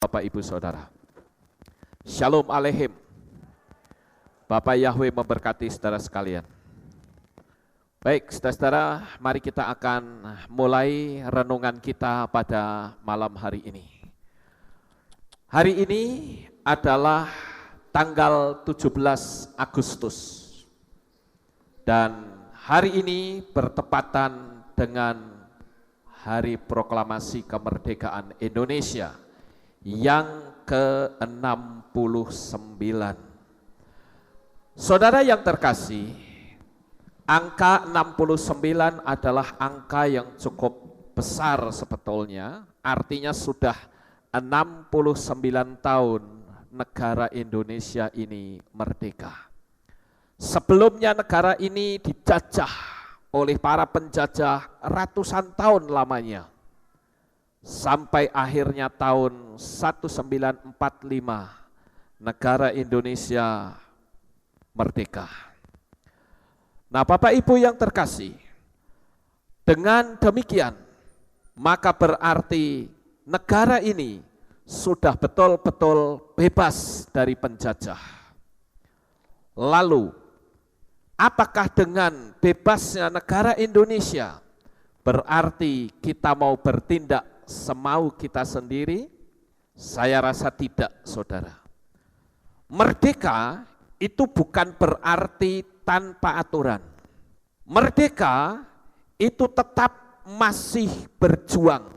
Bapak Ibu Saudara. Shalom Aleichem. Bapak Yahweh memberkati saudara sekalian. Baik, saudara-saudara, mari kita akan mulai renungan kita pada malam hari ini. Hari ini adalah tanggal 17 Agustus. Dan hari ini bertepatan dengan Hari Proklamasi Kemerdekaan Indonesia yang ke-69. Saudara yang terkasih, angka 69 adalah angka yang cukup besar sebetulnya, artinya sudah 69 tahun negara Indonesia ini merdeka. Sebelumnya negara ini dijajah oleh para penjajah ratusan tahun lamanya. Sampai akhirnya tahun 1945 negara Indonesia merdeka. Nah, Bapak Ibu yang terkasih, dengan demikian maka berarti negara ini sudah betul-betul bebas dari penjajah. Lalu, apakah dengan bebasnya negara Indonesia berarti kita mau bertindak semau kita sendiri? Saya rasa tidak, saudara. Merdeka itu bukan berarti tanpa aturan. Merdeka itu tetap masih berjuang.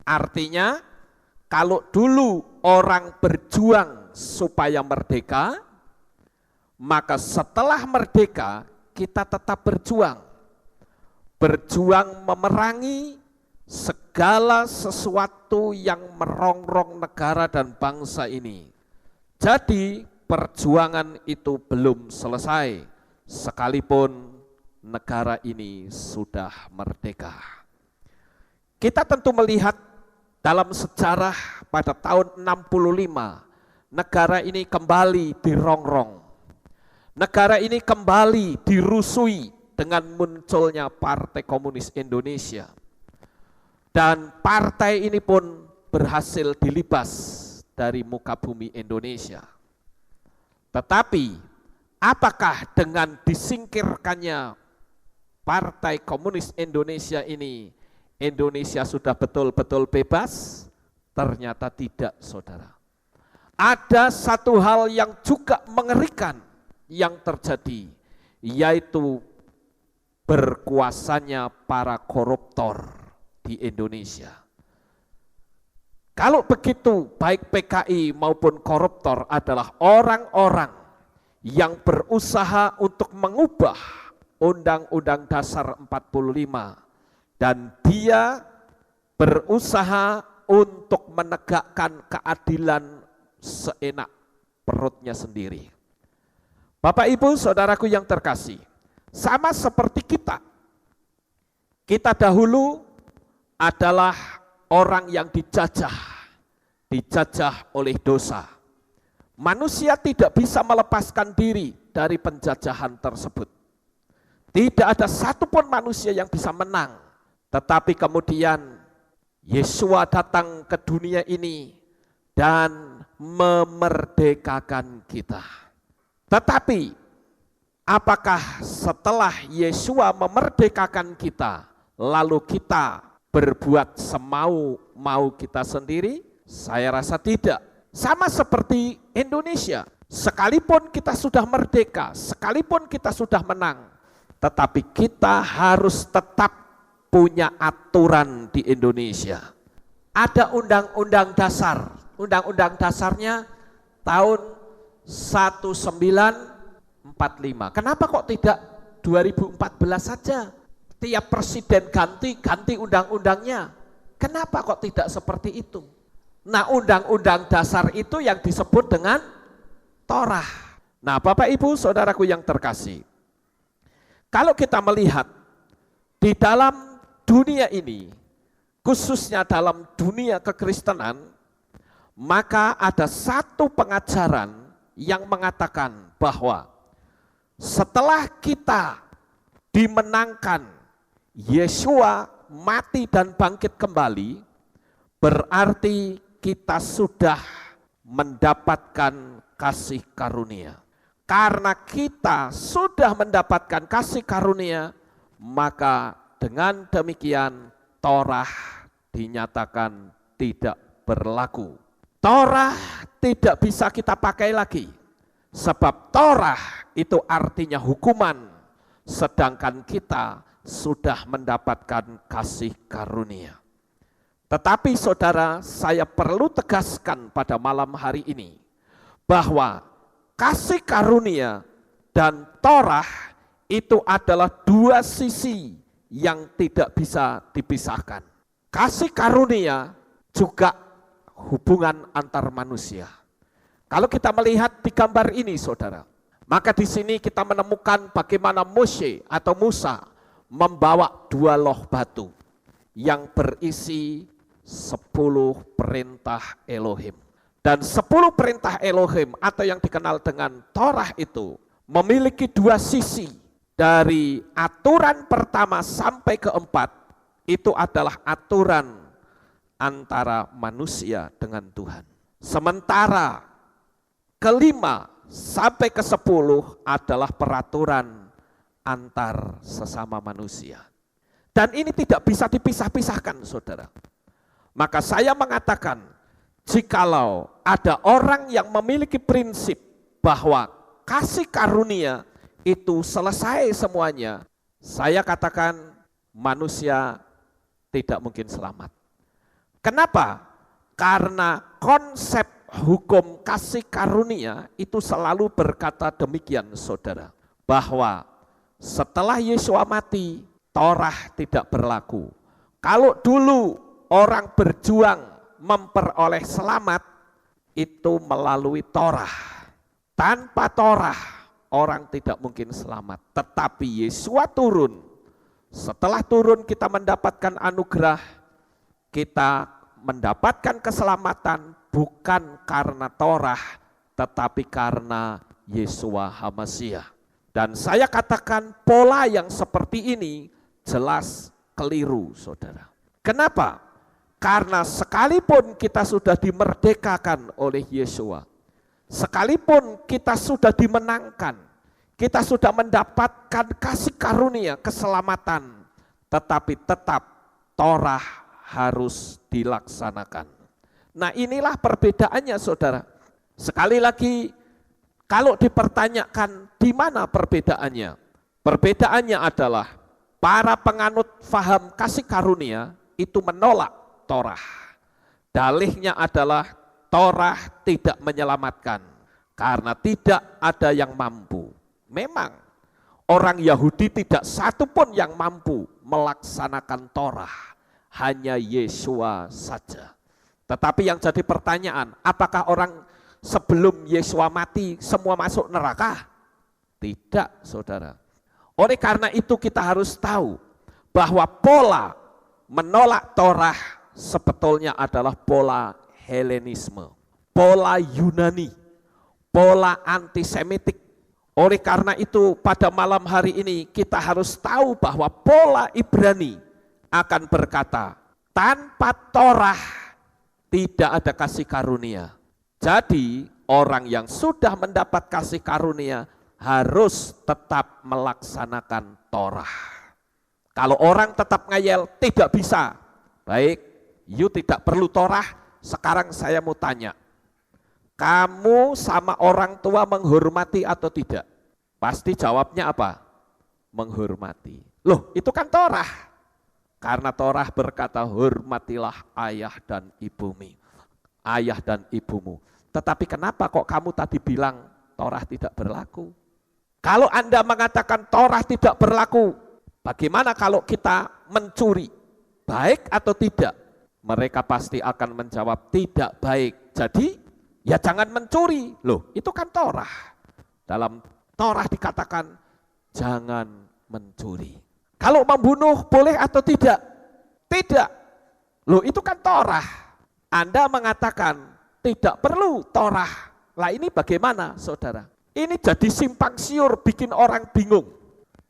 Artinya, kalau dulu orang berjuang supaya merdeka, maka setelah merdeka kita tetap berjuang. Berjuang memerangi segala sesuatu yang merongrong negara dan bangsa ini. Jadi perjuangan itu belum selesai, sekalipun negara ini sudah merdeka. Kita tentu melihat dalam sejarah pada tahun 65, negara ini kembali dirongrong. Negara ini kembali dirusui dengan munculnya Partai Komunis Indonesia. Dan partai ini pun berhasil dilibas dari muka bumi Indonesia. Tetapi apakah dengan disingkirkannya Partai Komunis Indonesia ini, Indonesia sudah betul-betul bebas? Ternyata tidak, saudara. Ada satu hal yang juga mengerikan yang terjadi, yaitu berkuasanya para koruptor di Indonesia. Kalau begitu, baik PKI maupun koruptor adalah orang-orang yang berusaha untuk mengubah Undang-Undang Dasar 45, dan dia berusaha untuk menegakkan keadilan seenak perutnya sendiri. Bapak Ibu Saudaraku yang terkasih, sama seperti kita dahulu adalah orang yang dijajah oleh dosa. Manusia tidak bisa melepaskan diri dari penjajahan tersebut. Tidak ada satupun manusia yang bisa menang. Tetapi kemudian Yesua datang ke dunia ini dan memerdekakan kita. Tetapi apakah setelah Yesua memerdekakan kita, lalu kita berbuat semau-mau kita sendiri? Saya rasa tidak. Sama seperti Indonesia, sekalipun kita sudah merdeka, sekalipun kita sudah menang, tetapi kita harus tetap punya aturan di Indonesia. Ada undang-undang dasar, undang-undang dasarnya tahun 1945. Kenapa kok tidak 2014 saja? Tiap presiden ganti undang-undangnya. Kenapa kok tidak seperti itu? Nah, undang-undang dasar itu yang disebut dengan Torah. Nah, Bapak Ibu Saudaraku yang terkasih, kalau kita melihat di dalam dunia ini, khususnya dalam dunia kekristenan, maka ada satu pengajaran yang mengatakan bahwa setelah kita dimenangkan, Yesua mati dan bangkit kembali, berarti kita sudah mendapatkan kasih karunia. Karena kita sudah mendapatkan kasih karunia, maka dengan demikian Torah dinyatakan tidak berlaku. Torah tidak bisa kita pakai lagi, sebab Torah itu artinya hukuman, sedangkan kita sudah mendapatkan kasih karunia. Tetapi saudara, saya perlu tegaskan pada malam hari ini, bahwa kasih karunia dan Torah itu adalah dua sisi yang tidak bisa dipisahkan. Kasih karunia juga hubungan antar manusia. Kalau kita melihat di gambar ini saudara, maka di sini kita menemukan bagaimana Moshe atau Musa membawa dua loh batu yang berisi 10 perintah Elohim. Dan 10 perintah Elohim atau yang dikenal dengan Torah itu memiliki dua sisi. Dari aturan pertama sampai keempat itu adalah aturan antara manusia dengan Tuhan. Sementara kelima sampai ke-10 adalah peraturan antar sesama manusia. Dan ini tidak bisa dipisah-pisahkan saudara. Maka saya mengatakan, jikalau ada orang yang memiliki prinsip bahwa kasih karunia itu selesai semuanya, saya katakan manusia tidak mungkin selamat. Kenapa? Karena konsep hukum kasih karunia itu selalu berkata demikian saudara, bahwa setelah Yesus mati, Torah tidak berlaku. Kalau dulu orang berjuang memperoleh selamat itu melalui Torah. Tanpa Torah orang tidak mungkin selamat. Tetapi Yesus turun. Setelah turun kita mendapatkan anugerah, kita mendapatkan keselamatan bukan karena Torah, tetapi karena Yeshua HaMasiah. Dan saya katakan pola yang seperti ini jelas keliru saudara. Kenapa? Karena sekalipun kita sudah dimerdekakan oleh Yeshua, sekalipun kita sudah dimenangkan, kita sudah mendapatkan kasih karunia, keselamatan, tetapi tetap Torah harus dilaksanakan. Nah inilah perbedaannya saudara. Sekali lagi, kalau dipertanyakan di mana perbedaannya? Perbedaannya adalah para penganut faham kasih karunia itu menolak Torah. Dalihnya adalah Torah tidak menyelamatkan karena tidak ada yang mampu. Memang orang Yahudi tidak satupun yang mampu melaksanakan Torah, hanya Yeshua saja. Tetapi yang jadi pertanyaan, apakah orang sebelum Yeshua mati semua masuk neraka? Tidak saudara. Oleh karena itu kita harus tahu bahwa pola menolak Torah sebetulnya adalah pola Helenisme, pola Yunani, pola antisemitik. Oleh karena itu pada malam hari ini kita harus tahu bahwa pola Ibrani akan berkata, tanpa Torah tidak ada kasih karunia. Jadi orang yang sudah mendapat kasih karunia harus tetap melaksanakan Torah. Kalau orang tetap ngayel tidak bisa. Baik, you tidak perlu Torah. Sekarang saya mau tanya, kamu sama orang tua menghormati atau tidak? Pasti jawabnya apa? Menghormati. Loh, itu kan Torah. Karena Torah berkata, hormatilah ayah dan ibumu. Ayah dan ibumu. Tetapi kenapa kok kamu tadi bilang Torah tidak berlaku? Kalau Anda mengatakan Torah tidak berlaku, bagaimana kalau kita mencuri? Baik atau tidak? Mereka pasti akan menjawab tidak baik. Jadi ya jangan mencuri. Loh, itu kan Torah. Dalam Torah dikatakan jangan mencuri. Kalau membunuh boleh atau tidak? Tidak. Loh, itu kan Torah. Anda mengatakan tidak perlu Torah. Lah ini bagaimana saudara? Ini jadi simpang siur, bikin orang bingung.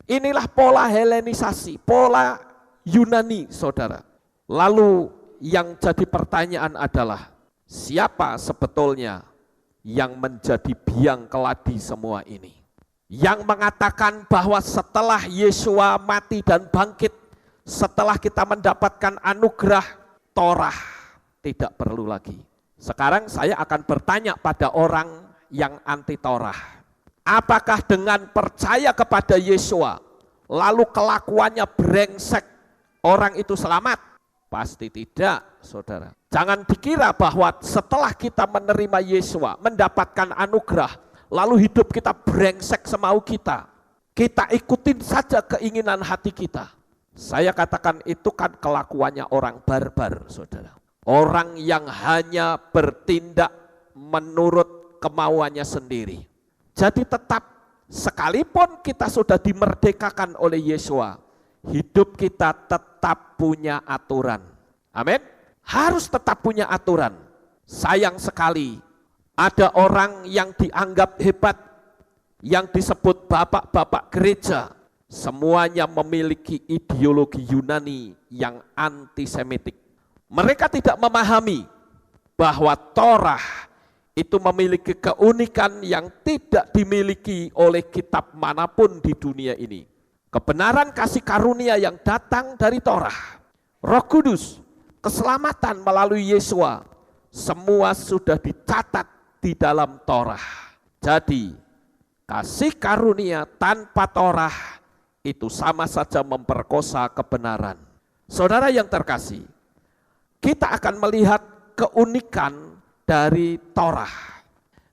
Inilah pola Helenisasi, pola Yunani saudara. Lalu yang jadi pertanyaan adalah, Siapa sebetulnya yang menjadi biang keladi semua ini? Yang mengatakan bahwa setelah Yesua mati dan bangkit, setelah kita mendapatkan anugerah, Torah tidak perlu lagi. Sekarang saya akan bertanya pada orang yang anti Torah. Apakah dengan percaya kepada Yesua, lalu kelakuannya brengsek, orang itu selamat? Pasti tidak, saudara. Jangan dikira bahwa setelah kita menerima Yesua, mendapatkan anugerah, lalu hidup kita brengsek semau kita. Kita ikutin saja keinginan hati kita. Saya katakan itu kan kelakuannya orang barbar, saudara. Orang yang hanya bertindak menurut kemauannya sendiri. Jadi tetap sekalipun kita sudah dimerdekakan oleh Yesua, hidup kita tetap punya aturan. Amin. Harus tetap punya aturan. Sayang sekali ada orang yang dianggap hebat, yang disebut bapak-bapak gereja, semuanya memiliki ideologi Yunani yang antisemitik. Mereka tidak memahami bahwa Torah itu memiliki keunikan yang tidak dimiliki oleh kitab manapun di dunia ini. Kebenaran kasih karunia yang datang dari Torah, Roh Kudus, keselamatan melalui Yesua, semua sudah dicatat di dalam Torah. Jadi, kasih karunia tanpa Torah itu sama saja memperkosa kebenaran. Saudara yang terkasih, kita akan melihat keunikan dari Torah.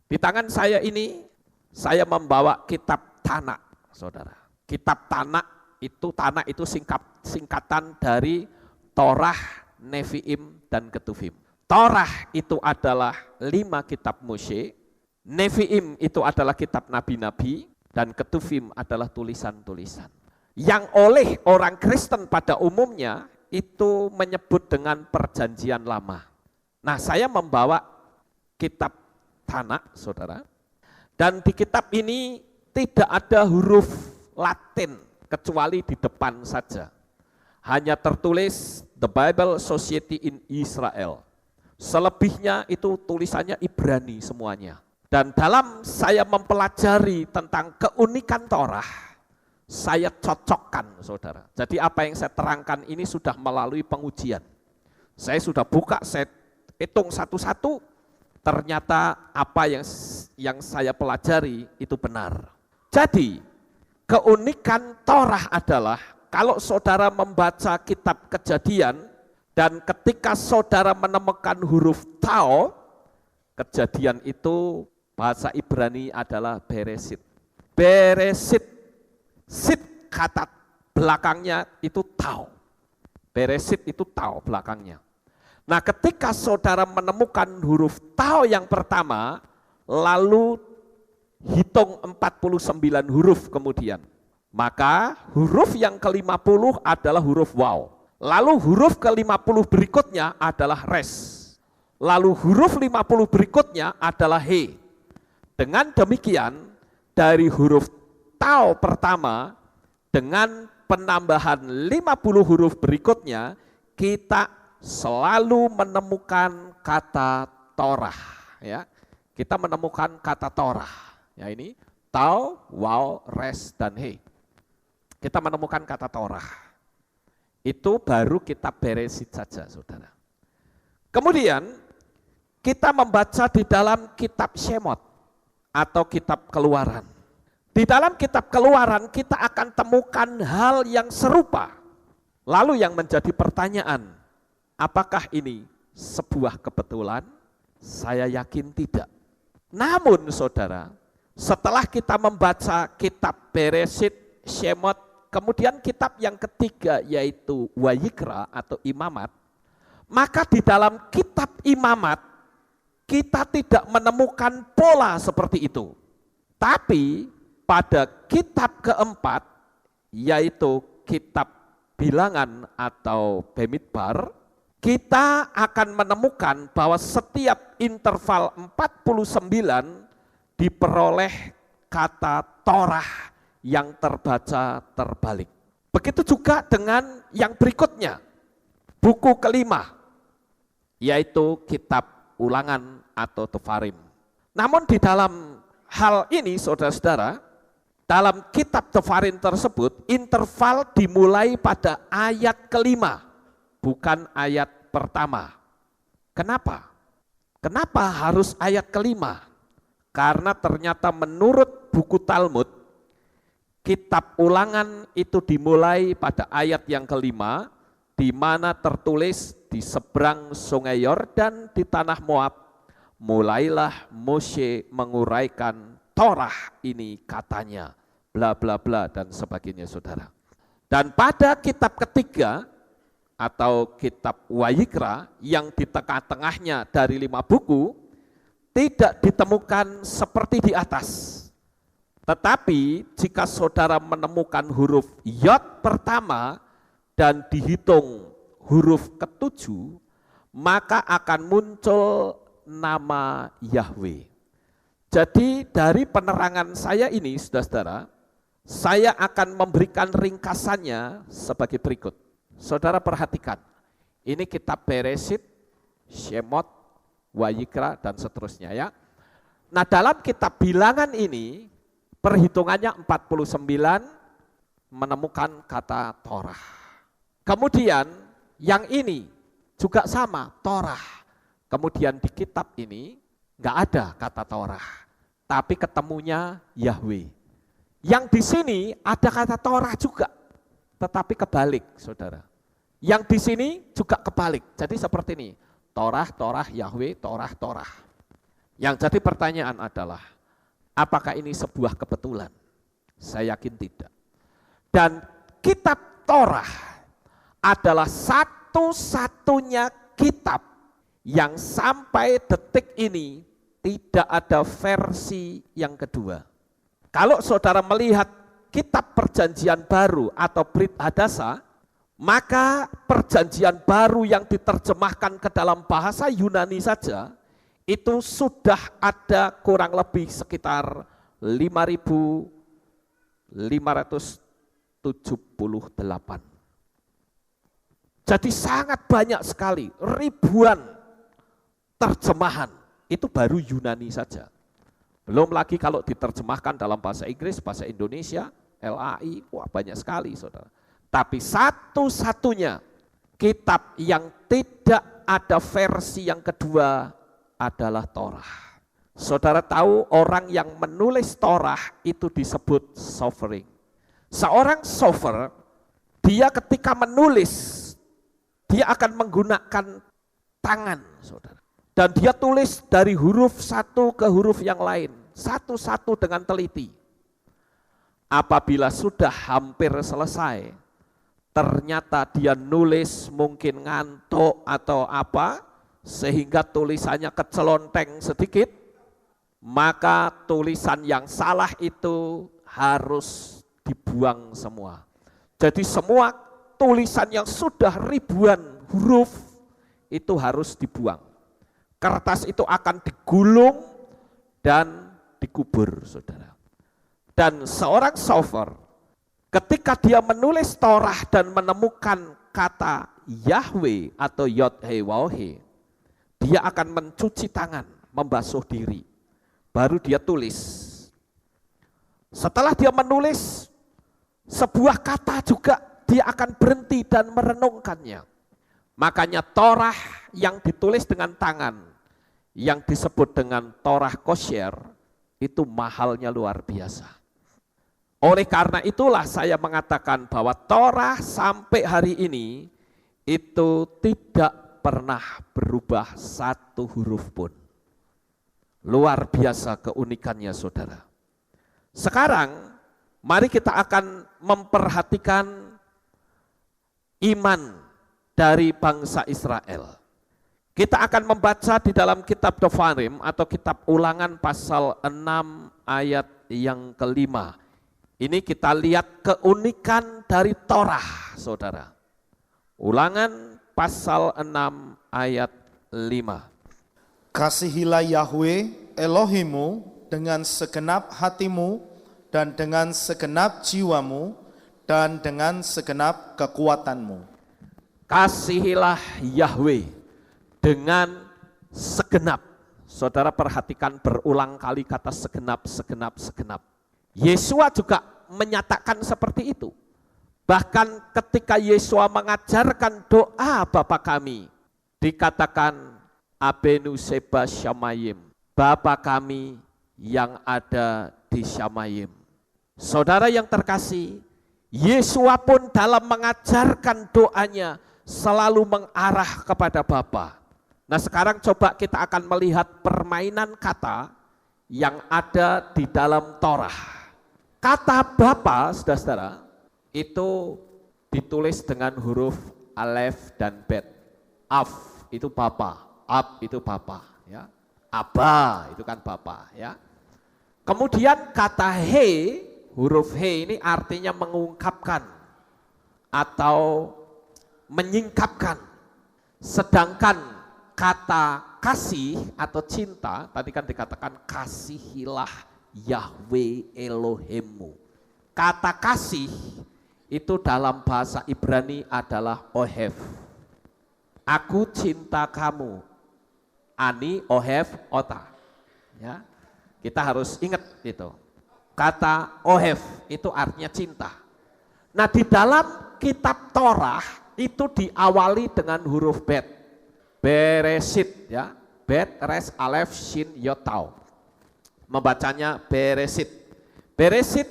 Di tangan saya ini, saya membawa kitab Tanak, saudara. Kitab Tanak itu singkatan dari Torah, Neviim, dan Ketuvim. Torah itu adalah 5 kitab Moshe, Neviim itu adalah kitab nabi-nabi, dan Ketuvim adalah tulisan-tulisan. Yang oleh orang Kristen pada umumnya itu menyebut dengan perjanjian lama. Nah, saya membawa kitab Tanak, saudara. Dan di kitab ini tidak ada huruf Latin kecuali di depan saja. Hanya tertulis The Bible Society in Israel. Selebihnya itu tulisannya Ibrani semuanya. Dan dalam saya mempelajari tentang keunikan Torah, saya cocokkan, saudara. Jadi apa yang saya terangkan ini sudah melalui pengujian. Saya sudah buka, saya hitung satu-satu, ternyata apa yang saya pelajari itu benar. Jadi, keunikan Torah adalah kalau saudara membaca kitab Kejadian dan ketika saudara menemukan huruf Tau, Kejadian itu bahasa Ibrani adalah Beresit. Beresit, sit kata belakangnya itu Tau. Beresit itu Tau belakangnya. Nah, ketika saudara menemukan huruf Tau yang pertama, lalu hitung 49 huruf kemudian. Maka huruf yang ke-50 adalah huruf Waw. Lalu huruf ke-50 berikutnya adalah Res. Lalu huruf 50 berikutnya adalah He. Dengan demikian, dari huruf Tau pertama, dengan penambahan 50 huruf berikutnya, kita selalu menemukan kata Torah, ya. Kita menemukan kata Torah, ya ini Tau, Waw, Res, dan He. Kita menemukan kata Torah. Itu baru kitab Beresit saja, saudara. Kemudian kita membaca di dalam kitab Shemot atau kitab Keluaran. Di dalam kitab Keluaran kita akan temukan hal yang serupa. Lalu yang menjadi pertanyaan, apakah ini sebuah kebetulan? Saya yakin tidak. Namun saudara, setelah kita membaca kitab Beresit, Shemot, kemudian kitab yang ketiga yaitu Wayikra atau Imamat, maka di dalam kitab Imamat kita tidak menemukan pola seperti itu. Tapi pada kitab keempat yaitu kitab Bilangan atau Bemidbar, kita akan menemukan bahwa setiap interval 49 diperoleh kata Torah yang terbaca terbalik. Begitu juga dengan yang berikutnya, buku kelima, yaitu kitab Ulangan atau Tefarim. Namun di dalam hal ini saudara-saudara, dalam kitab Tefarim tersebut interval dimulai pada ayat kelima, bukan ayat pertama. Kenapa? Kenapa harus ayat kelima? Karena ternyata menurut buku Talmud, kitab Ulangan itu dimulai pada ayat yang kelima, di mana tertulis di seberang sungai Yordan di tanah Moab, mulailah Moshe menguraikan Torah ini katanya, bla bla bla dan sebagainya saudara. Dan pada kitab ketiga atau kitab Wayikra yang di tengah-tengahnya dari 5 buku, tidak ditemukan seperti di atas. Tetapi jika saudara menemukan huruf Yod pertama dan dihitung huruf ke-7, maka akan muncul nama Yahweh. Jadi dari penerangan saya ini, saudara-saudara, saya akan memberikan ringkasannya sebagai berikut. Saudara perhatikan, ini kitab Bereshit, Shemot, Wayikra, dan seterusnya ya. Nah dalam kitab bilangan ini, perhitungannya 49 menemukan kata Torah. Kemudian yang ini juga sama, Torah. Kemudian di kitab ini nggak ada kata Torah, tapi ketemunya Yahweh. Yang di sini ada kata Torah juga, tetapi kebalik, saudara. Yang di sini juga kebalik, jadi seperti ini, Torah, Torah, Yahweh, Torah, Torah. Yang jadi pertanyaan adalah, apakah ini sebuah kebetulan? Saya yakin tidak. Dan kitab Torah adalah satu-satunya kitab yang sampai detik ini tidak ada versi yang kedua. Kalau saudara melihat kitab Perjanjian Baru atau Brit Hadasa, maka Perjanjian Baru yang diterjemahkan ke dalam bahasa Yunani saja itu sudah ada kurang lebih sekitar 5.578. Jadi sangat banyak sekali, ribuan terjemahan, itu baru Yunani saja. Belum lagi kalau diterjemahkan dalam bahasa Inggris, bahasa Indonesia, LAI, wah banyak sekali saudara. Tapi satu-satunya kitab yang tidak ada versi yang kedua adalah Torah. Saudara tahu orang yang menulis Torah itu disebut sophering. Seorang sopher, dia ketika menulis, dia akan menggunakan tangan, saudara. Dan dia tulis dari huruf satu ke huruf yang lain, satu-satu dengan teliti. Apabila sudah hampir selesai, ternyata dia nulis mungkin ngantuk atau apa, sehingga tulisannya kecelonteng sedikit, maka tulisan yang salah itu harus dibuang semua. Jadi semua tulisan yang sudah ribuan huruf itu harus dibuang. Kertas itu akan digulung dan dikubur, saudara. Dan seorang sofer, ketika dia menulis Torah dan menemukan kata Yahweh atau Yod-He-Waw-He, dia akan mencuci tangan, membasuh diri, baru dia tulis. Setelah dia menulis sebuah kata juga, dia akan berhenti dan merenungkannya. Makanya Torah yang ditulis dengan tangan, yang disebut dengan Torah kosher, itu mahalnya luar biasa. Oleh karena itulah saya mengatakan bahwa Torah sampai hari ini itu tidak pernah berubah satu huruf pun. Luar biasa keunikannya, saudara. Sekarang mari kita akan memperhatikan iman dari bangsa Israel. Kita akan membaca di dalam kitab Devarim atau kitab Ulangan pasal 6 ayat yang kelima. Ini kita lihat keunikan dari Torah, saudara. Ulangan pasal 6 ayat 5. Kasihilah Yahweh Elohimu dengan segenap hatimu dan dengan segenap jiwamu dan dengan segenap kekuatanmu. Kasihilah Yahweh dengan segenap. Saudara perhatikan berulang kali kata segenap, segenap, segenap. Yesua juga menyatakan seperti itu. Bahkan ketika Yesua mengajarkan doa Bapa kami, dikatakan Abenu Seba Shamayim, Bapa kami yang ada di Shamayim. Saudara yang terkasih, Yesua pun dalam mengajarkan doanya selalu mengarah kepada Bapa. Nah sekarang coba kita akan melihat permainan kata yang ada di dalam Torah. Kata Bapa, saudara-saudara, itu ditulis dengan huruf alef dan bet. Af itu Bapa, ab itu Bapa, ya. Aba itu kan Bapa, ya. Kemudian kata he, huruf he ini artinya mengungkapkan atau menyingkapkan. Sedangkan kata kasih atau cinta, tadi kan dikatakan kasihilah Yahweh Elohimmu. Kata kasih itu dalam bahasa Ibrani adalah ohev. Aku cinta kamu. Ani ohev ota. Ya, kita harus ingat itu. Kata ohev itu artinya cinta. Nah di dalam kitab Torah itu diawali dengan huruf bet. Beresit, ya, bet, res, alef, shin, yotau. Membacanya beresit. Beresit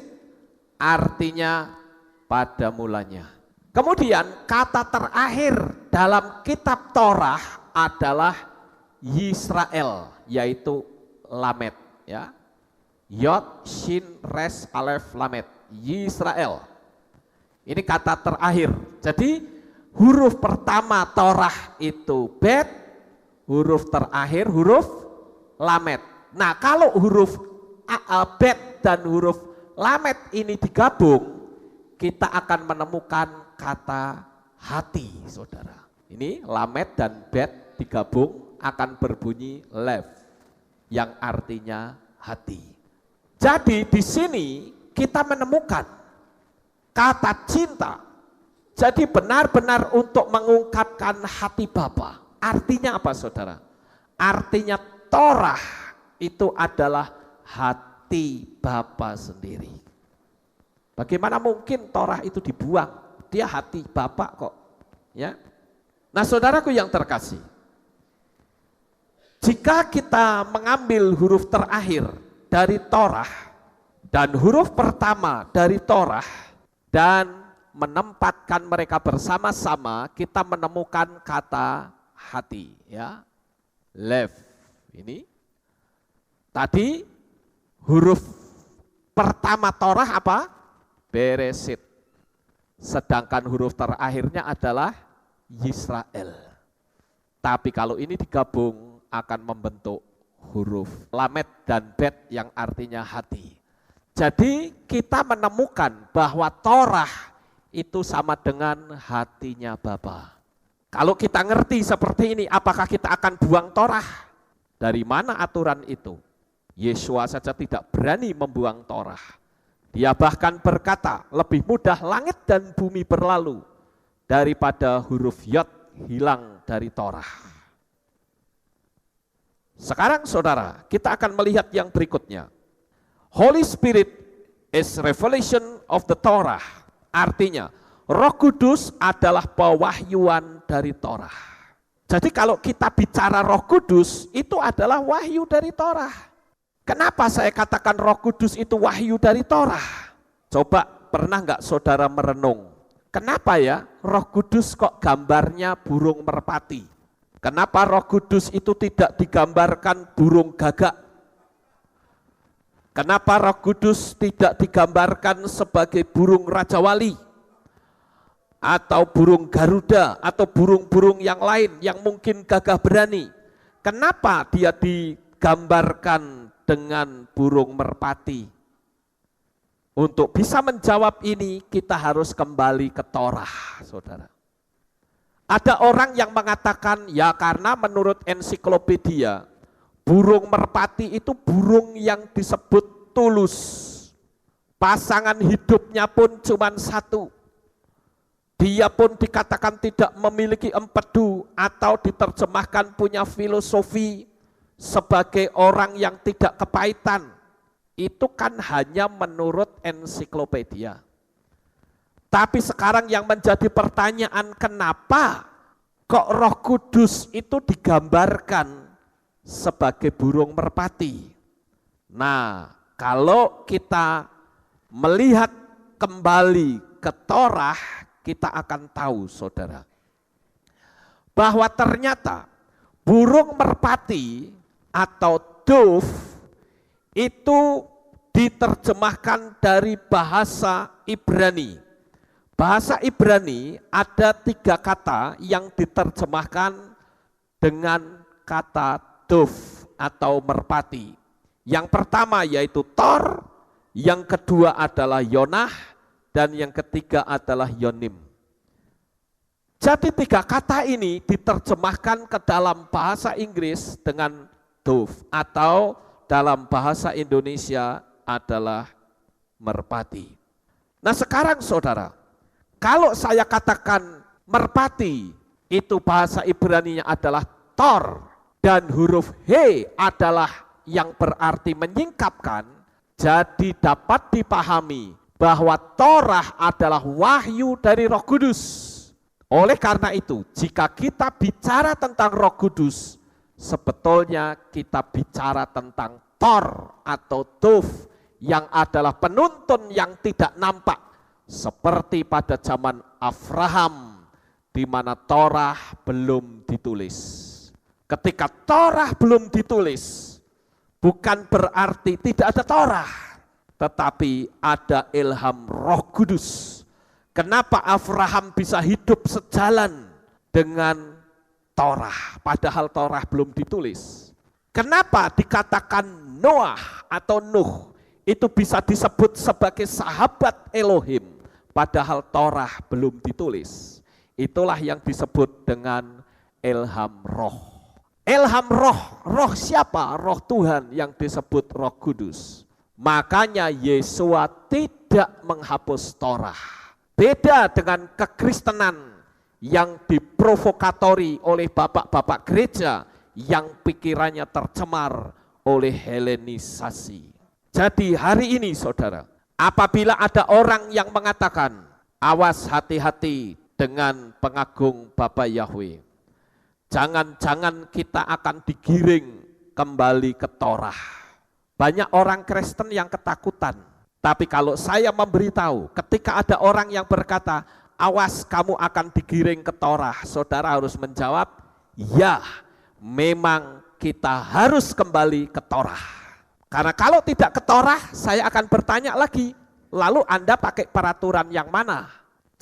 artinya pada mulanya. Kemudian kata terakhir dalam kitab Torah adalah Yisrael, yaitu lamet, ya. Yod, shin, res, alef, lamet. Yisrael. Ini kata terakhir. Jadi huruf pertama Torah itu bet, huruf terakhir huruf lamet. Nah kalau huruf bet dan huruf lamet ini digabung, kita akan menemukan kata hati, saudara. Ini lamet dan bet digabung akan berbunyi lev, yang artinya hati. Jadi di sini kita menemukan kata cinta. Jadi benar-benar untuk mengungkapkan hati Bapa. Artinya apa saudara? Artinya Torah itu adalah hati Bapa sendiri. Bagaimana mungkin Torah itu dibuang? Dia hati Bapa kok. Ya. Nah saudaraku yang terkasih, jika kita mengambil huruf terakhir dari Torah dan huruf pertama dari Torah dan menempatkan mereka bersama-sama, kita menemukan kata hati, ya. Lev. Ini tadi huruf pertama Torah apa? Beresit. Sedangkan huruf terakhirnya adalah Yisrael. Tapi kalau ini digabung akan membentuk huruf lamet dan bet yang artinya hati. Jadi kita menemukan bahwa Torah itu sama dengan hatinya Bapa. Kalau kita ngerti seperti ini, apakah kita akan buang Torah? Dari mana aturan itu? Yesua saja tidak berani membuang Torah. Dia bahkan berkata, lebih mudah langit dan bumi berlalu daripada huruf Yod hilang dari Torah. Sekarang saudara, kita akan melihat yang berikutnya. Holy Spirit is revelation of the Torah. Artinya, Roh Kudus adalah pewahyuan dari Torah. Jadi kalau kita bicara Roh Kudus, itu adalah wahyu dari Torah. Kenapa saya katakan Roh Kudus itu wahyu dari Torah? Coba pernah enggak saudara merenung? Kenapa ya Roh Kudus kok gambarnya burung merpati? Kenapa Roh Kudus itu tidak digambarkan burung gagak? Kenapa Roh Kudus tidak digambarkan sebagai burung Raja Wali? Atau burung Garuda, atau burung-burung yang lain yang mungkin gagah berani? Kenapa dia digambarkan dengan burung merpati? Untuk bisa menjawab ini, kita harus kembali ke Torah, saudara. Ada orang yang mengatakan, ya karena menurut ensiklopedia, burung merpati itu burung yang disebut tulus. Pasangan hidupnya pun cuma satu. Dia pun dikatakan tidak memiliki empedu atau diterjemahkan punya filosofi sebagai orang yang tidak kepahitan. Itu kan hanya menurut ensiklopedia. Tapi sekarang yang menjadi pertanyaan, kenapa kok Roh Kudus itu digambarkan sebagai burung merpati? Nah, kalau kita melihat kembali ke Torah, kita akan tahu, saudara, bahwa ternyata burung merpati atau dove itu diterjemahkan dari bahasa Ibrani. Bahasa Ibrani ada 3 kata yang diterjemahkan dengan kata dove atau merpati. Yang pertama yaitu Tor, yang kedua adalah Yonah, dan yang ketiga adalah Yonim. Jadi 3 kata ini diterjemahkan ke dalam bahasa Inggris dengan dove, atau dalam bahasa Indonesia adalah merpati. Nah sekarang saudara, kalau saya katakan merpati, itu bahasa Ibraninya adalah Tor, dan huruf He adalah yang berarti menyingkapkan, jadi dapat dipahami bahwa Torah adalah wahyu dari Roh Kudus. Oleh karena itu, jika kita bicara tentang Roh Kudus, sebetulnya kita bicara tentang Tor atau dove yang adalah penuntun yang tidak nampak, seperti pada zaman Abraham di mana Torah belum ditulis. Ketika Torah belum ditulis, bukan berarti tidak ada Torah, tetapi ada ilham Roh Kudus. Kenapa Abraham bisa hidup sejalan dengan Torah, padahal Torah belum ditulis? Kenapa dikatakan Noah atau Nuh itu bisa disebut sebagai sahabat Elohim, padahal Torah belum ditulis? Itulah yang disebut dengan ilham roh. Ilham roh, roh siapa? Roh Tuhan yang disebut Roh Kudus. Makanya Yesua tidak menghapus Torah. Beda dengan kekristenan yang diprovokatori oleh bapak-bapak gereja yang pikirannya tercemar oleh Helenisasi. Jadi hari ini saudara, apabila ada orang yang mengatakan, awas hati-hati dengan pengagung Bapa Yahweh, jangan-jangan kita akan digiring kembali ke Torah. Banyak orang Kristen yang ketakutan. Tapi kalau saya memberitahu, ketika ada orang yang berkata, awas kamu akan digiring ke Torah, saudara harus menjawab, ya memang kita harus kembali ke Torah. Karena kalau tidak ke Torah, saya akan bertanya lagi, lalu Anda pakai peraturan yang mana?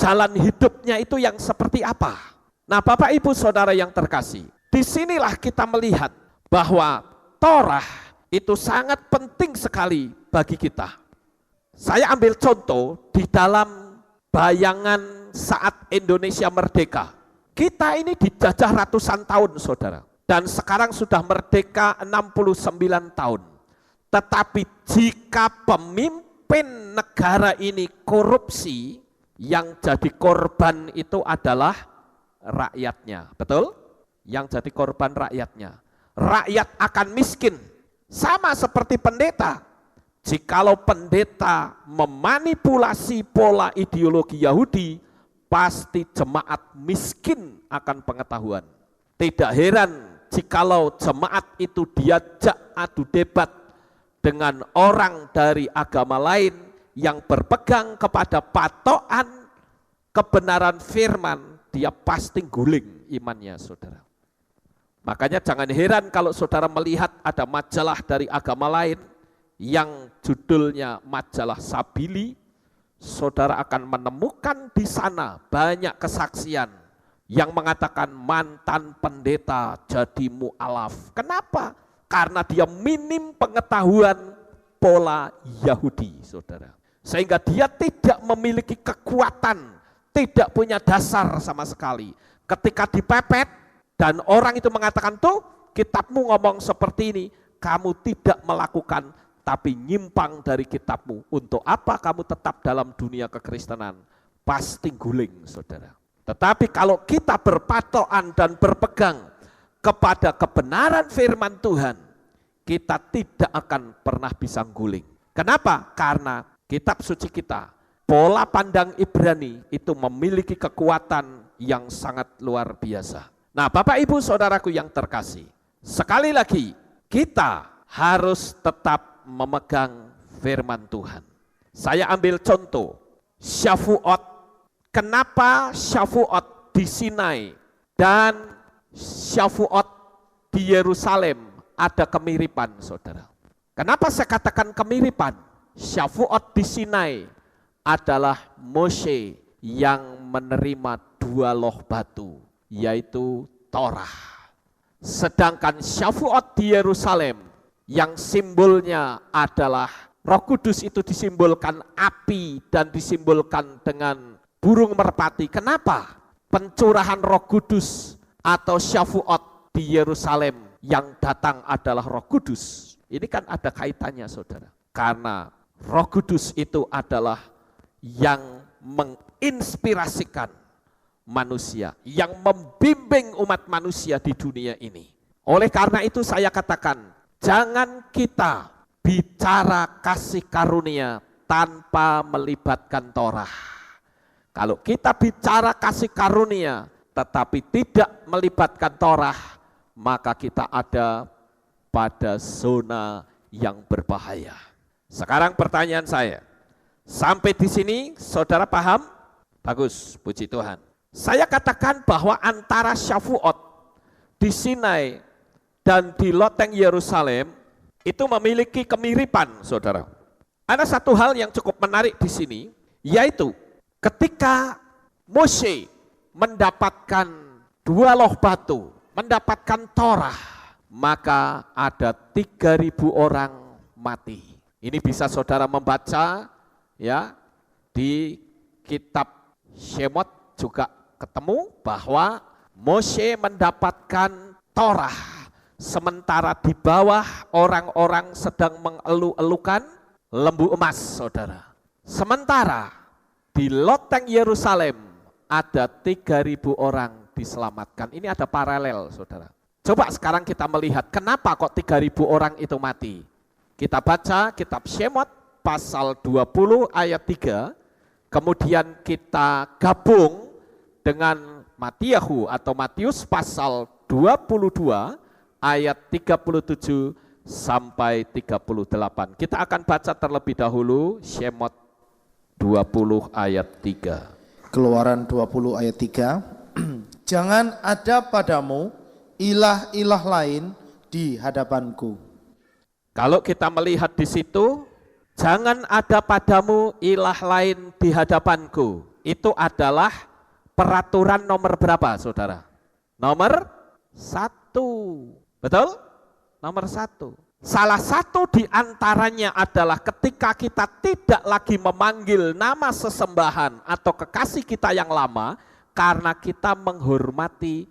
Jalan hidupnya itu yang seperti apa? Nah Bapak Ibu Saudara yang terkasih, disinilah kita melihat bahwa Torah itu sangat penting sekali bagi kita. Saya ambil contoh di dalam bayangan saat Indonesia merdeka. Kita ini dijajah ratusan tahun saudara, dan sekarang sudah merdeka 69 tahun. Tetapi jika pemimpin negara ini korupsi, yang jadi korban itu adalah rakyatnya, betul? Yang jadi korban rakyatnya. Rakyat akan miskin, sama seperti pendeta. Jikalau pendeta memanipulasi pola ideologi Yahudi, pasti jemaat miskin akan pengetahuan. Tidak heran jikalau jemaat itu diajak adu debat dengan orang dari agama lain yang berpegang kepada patokan kebenaran firman, dia pasti guling imannya saudara. Makanya jangan heran kalau saudara melihat ada majalah dari agama lain yang judulnya majalah Sabili, saudara akan menemukan di sana banyak kesaksian yang mengatakan mantan pendeta jadi mu'alaf. Kenapa? Karena dia minim pengetahuan pola Yahudi, saudara. Sehingga dia tidak memiliki kekuatan, tidak punya dasar sama sekali. Ketika dipepet dan orang itu mengatakan, tuh kitabmu ngomong seperti ini, kamu tidak melakukan, tapi nyimpang dari kitabmu. Untuk apa kamu tetap dalam dunia kekristenan? pasti guling, saudara. Tetapi kalau kita berpatokan dan berpegang kepada kebenaran firman Tuhan, kita tidak akan pernah bisa guling. Kenapa? Karena kitab suci kita, pola pandang Ibrani itu memiliki kekuatan yang sangat luar biasa. Nah, Bapak Ibu Saudaraku yang terkasih, sekali lagi kita harus tetap memegang firman Tuhan. Saya ambil contoh, Syafuot. Kenapa Syafuot di Sinai dan Syafuot di Yerusalem ada kemiripan, saudara? Kenapa saya katakan kemiripan? Syafuot di Sinai adalah Mose yang menerima 2 loh batu, yaitu Torah. Sedangkan Syafuot di Yerusalem yang simbolnya adalah Roh Kudus, itu disimbolkan api dan disimbolkan dengan burung merpati. Kenapa? Pencurahan Roh Kudus atau Syafuot di Yerusalem yang datang adalah Roh Kudus. Ini kan ada kaitannya, saudara. Karena Roh Kudus itu adalah yang menginspirasikan manusia, yang membimbing umat manusia di dunia ini. Oleh karena itu saya katakan, jangan kita bicara kasih karunia tanpa melibatkan Torah. Kalau kita bicara kasih karunia tetapi tidak melibatkan Torah, maka kita ada pada zona yang berbahaya. Sekarang pertanyaan saya, sampai di sini saudara paham? Bagus, puji Tuhan. Saya katakan bahwa antara Syafuot di Sinai dan di loteng Yerusalem itu memiliki kemiripan, saudara. Ada satu hal yang cukup menarik di sini, yaitu ketika Mose mendapatkan 2 loh batu, mendapatkan Torah, maka ada 3.000 orang mati. Ini bisa saudara membaca ya di kitab Shemot juga ketemu bahwa Mose mendapatkan Torah. Sementara di bawah orang-orang sedang mengeluh-elukan lembu emas, saudara. Sementara di loteng Yerusalem ada 3.000 orang diselamatkan. Ini ada paralel, saudara. Coba sekarang kita melihat kenapa kok 3.000 orang itu mati. Kita baca kitab Shemot pasal 20 ayat 3, kemudian kita gabung dengan Matius pasal 22 ayat 37 sampai 38. Kita akan baca terlebih dahulu Shemot 20 ayat 3. Keluaran 20 ayat 3. Jangan ada padamu ilah-ilah lain di hadapanku. Kalau kita melihat di situ, jangan ada padamu ilah lain di hadapanku. Itu adalah peraturan nomor berapa, saudara? Nomor 1. Betul? Nomor 1. Salah satu di antaranya adalah ketika kita tidak lagi memanggil nama sesembahan atau kekasih kita yang lama, karena kita menghormati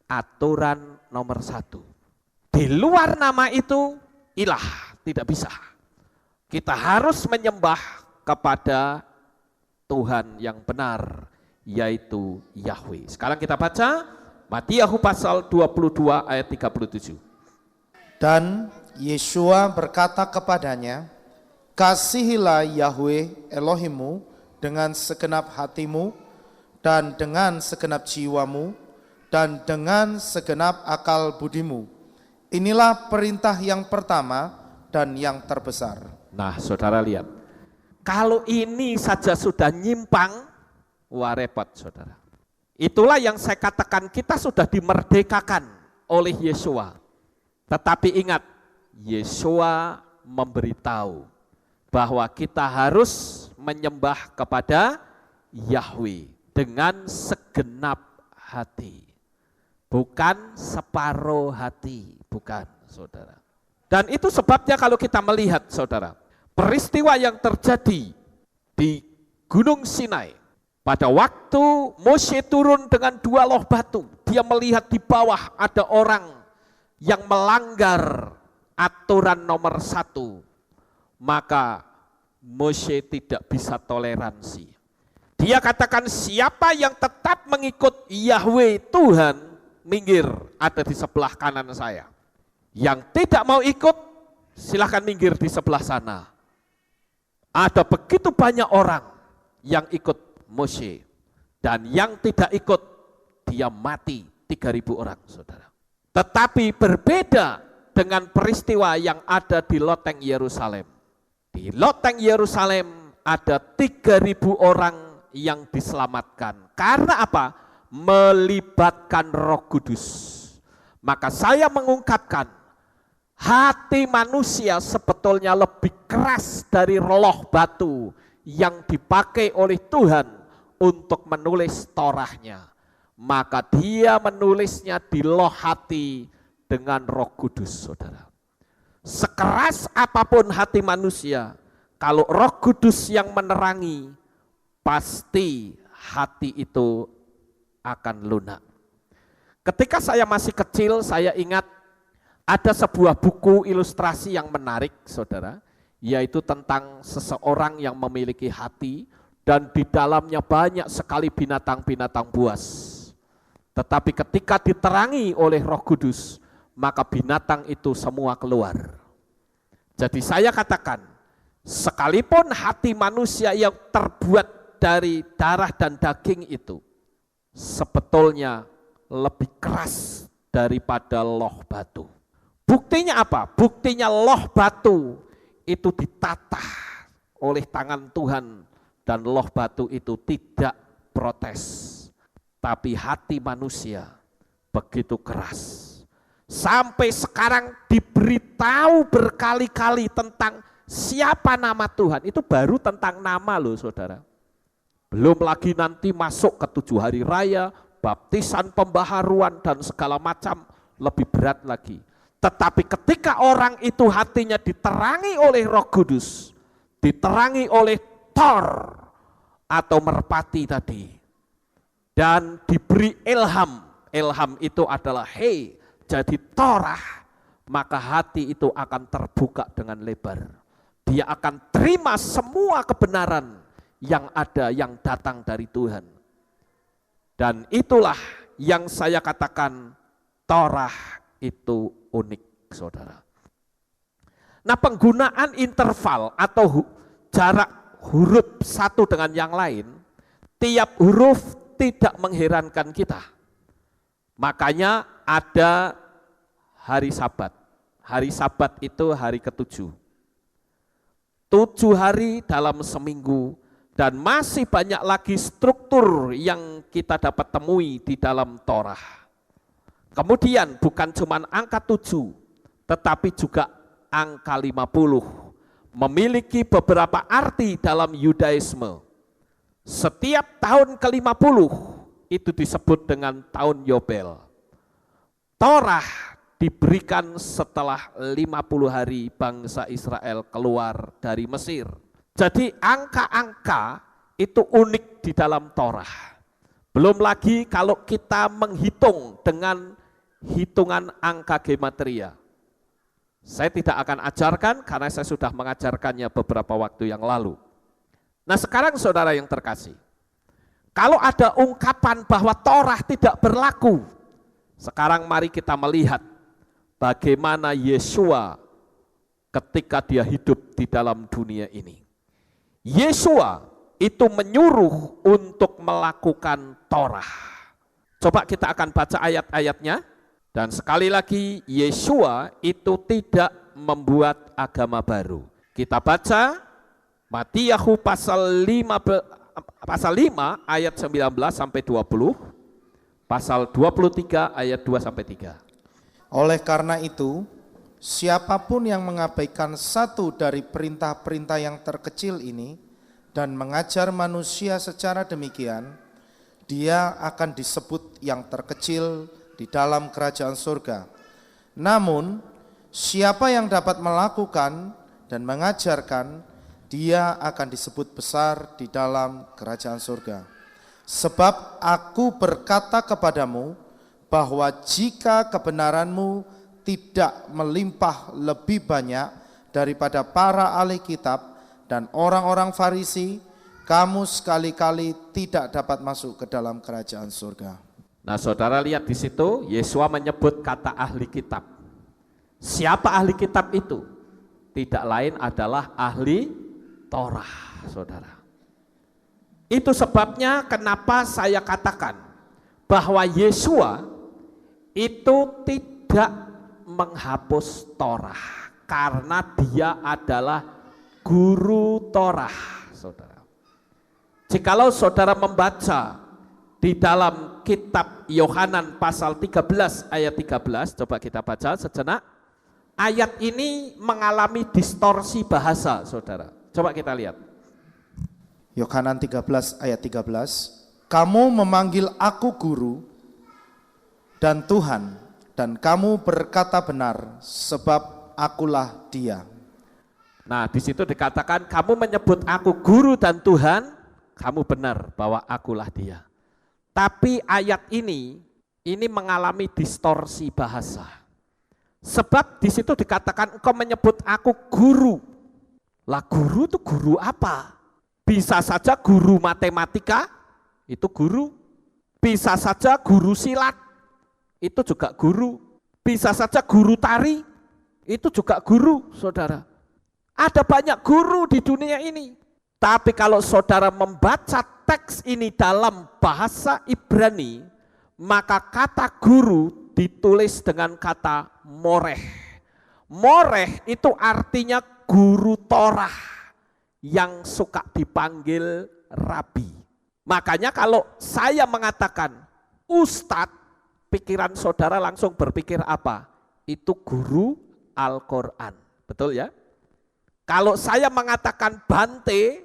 aturan nomor 1. Di luar nama itu, ilah, tidak bisa. Kita harus menyembah kepada Tuhan yang benar, yaitu Yahweh. Sekarang kita baca Matius pasal 22 ayat 37. Dan Yeshua berkata kepadanya, kasihilah Yahweh Elohimmu dengan segenap hatimu, dan dengan segenap jiwamu, dan dengan segenap akal budimu. Inilah perintah yang pertama dan yang terbesar. Nah, saudara lihat, kalau ini saja sudah nyimpang, wah repot, saudara. Itulah yang saya katakan, kita sudah dimerdekakan oleh Yeshua. Tetapi ingat, Yeshua memberitahu bahwa kita harus menyembah kepada Yahweh dengan segenap hati. Bukan separuh hati, bukan, saudara. Dan itu sebabnya kalau kita melihat, saudara, peristiwa yang terjadi di Gunung Sinai, pada waktu Mose turun dengan 2 loh batu, dia melihat di bawah ada orang yang melanggar aturan nomor 1, maka Mose tidak bisa toleransi. Dia katakan siapa yang tetap mengikut Yahweh Tuhan, minggir, ada di sebelah kanan saya. Yang tidak mau ikut, silahkan minggir di sebelah sana. Ada begitu banyak orang yang ikut Moshe. Dan yang tidak ikut, dia mati 3.000 orang, saudara. Tetapi berbeda dengan peristiwa yang ada di loteng Yerusalem. Di loteng Yerusalem ada 3.000 orang yang diselamatkan. Karena apa? Melibatkan Roh Kudus. Maka saya mengungkapkan, hati manusia sebetulnya lebih keras dari loh batu yang dipakai oleh Tuhan untuk menulis Torahnya. Maka dia menulisnya di loh hati dengan Roh Kudus, saudara. Sekeras apapun hati manusia, kalau Roh Kudus yang menerangi, pasti hati itu akan lunak. Ketika saya masih kecil, saya ingat ada sebuah buku ilustrasi yang menarik, saudara, yaitu tentang seseorang yang memiliki hati dan di dalamnya banyak sekali binatang-binatang buas. Tetapi ketika diterangi oleh Roh Kudus, maka binatang itu semua keluar. Jadi saya katakan, sekalipun hati manusia yang terbuat dari darah dan daging itu, sebetulnya lebih keras daripada loh batu. Buktinya apa? Buktinya loh batu itu ditata oleh tangan Tuhan dan loh batu itu tidak protes. Tapi hati manusia begitu keras. Sampai sekarang diberitahu berkali-kali tentang siapa nama Tuhan. Itu baru tentang nama loh, saudara. Belum lagi nanti masuk ke 7 hari raya, baptisan, pembaharuan, dan segala macam, lebih berat lagi. Tetapi ketika orang itu hatinya diterangi oleh Roh Kudus, diterangi oleh Tor atau merpati tadi, dan diberi ilham, ilham itu adalah jadi Torah, maka hati itu akan terbuka dengan lebar. Dia akan terima semua kebenaran yang ada, yang datang dari Tuhan. Dan itulah yang saya katakan Torah itu unik, saudara. Nah, penggunaan interval atau jarak huruf satu dengan yang lain, tiap huruf tidak mengherankan kita. Makanya ada hari Sabat. Hari Sabat itu hari ke-7. 7 hari dalam seminggu, dan masih banyak lagi struktur yang kita dapat temui di dalam Torah. Kemudian bukan cuma angka 7, tetapi juga angka 50 memiliki beberapa arti dalam Yudaisme. Setiap tahun ke-50 itu disebut dengan tahun Yobel. Torah diberikan setelah 50 hari bangsa Israel keluar dari Mesir. Jadi angka-angka itu unik di dalam Torah. Belum lagi kalau kita menghitung dengan hitungan angka gematria. Saya tidak akan ajarkan karena saya sudah mengajarkannya beberapa waktu yang lalu. Nah, sekarang saudara yang terkasih, kalau ada ungkapan bahwa Torah tidak berlaku, sekarang mari kita melihat bagaimana Yesua ketika dia hidup di dalam dunia ini. Yesua itu menyuruh untuk melakukan Torah. Coba kita akan baca ayat-ayatnya. Dan sekali lagi, Yesua itu tidak membuat agama baru. Kita baca Matius pasal 5 ayat 19 sampai 20, pasal 23 ayat 2 sampai 3. Oleh karena itu, siapapun yang mengabaikan satu dari perintah-perintah yang terkecil ini dan mengajar manusia secara demikian, dia akan disebut yang terkecil di dalam kerajaan surga. Namun, siapa yang dapat melakukan dan mengajarkan, dia akan disebut besar di dalam kerajaan surga. Sebab aku berkata kepadamu, bahwa jika kebenaranmu tidak melimpah lebih banyak daripada para ahli kitab dan orang-orang Farisi, kamu sekali-kali tidak dapat masuk ke dalam kerajaan surga. Nah, saudara lihat di situ, Yesua menyebut kata ahli kitab. Siapa ahli kitab itu? Tidak lain adalah ahli Torah, saudara. Itu sebabnya kenapa saya katakan bahwa Yesua itu tidak menghapus Torah, karena dia adalah guru Torah, saudara. Jikalau saudara membaca di dalam kitab Yohanan pasal 13 ayat 13, coba kita baca sejenak. Ayat ini mengalami distorsi bahasa, saudara. Coba kita lihat. Yohanan 13 ayat 13. Kamu memanggil aku guru dan Tuhan, dan kamu berkata benar, sebab akulah dia. Nah, di situ dikatakan kamu menyebut aku guru dan Tuhan, kamu benar bahwa akulah dia. Tapi ayat ini mengalami distorsi bahasa. Sebab di situ dikatakan engkau menyebut aku guru. Lah guru itu guru apa? Bisa saja guru matematika, itu guru. Bisa saja guru silat, itu juga guru. Bisa saja guru tari, itu juga guru, saudara. Ada banyak guru di dunia ini. Tapi kalau saudara membaca teks ini dalam bahasa Ibrani, maka kata guru ditulis dengan kata moreh. Moreh itu artinya guru Torah yang suka dipanggil rabi. Makanya kalau saya mengatakan ustadz, pikiran saudara langsung berpikir apa? Itu guru Al-Quran, betul ya? Kalau saya mengatakan bante,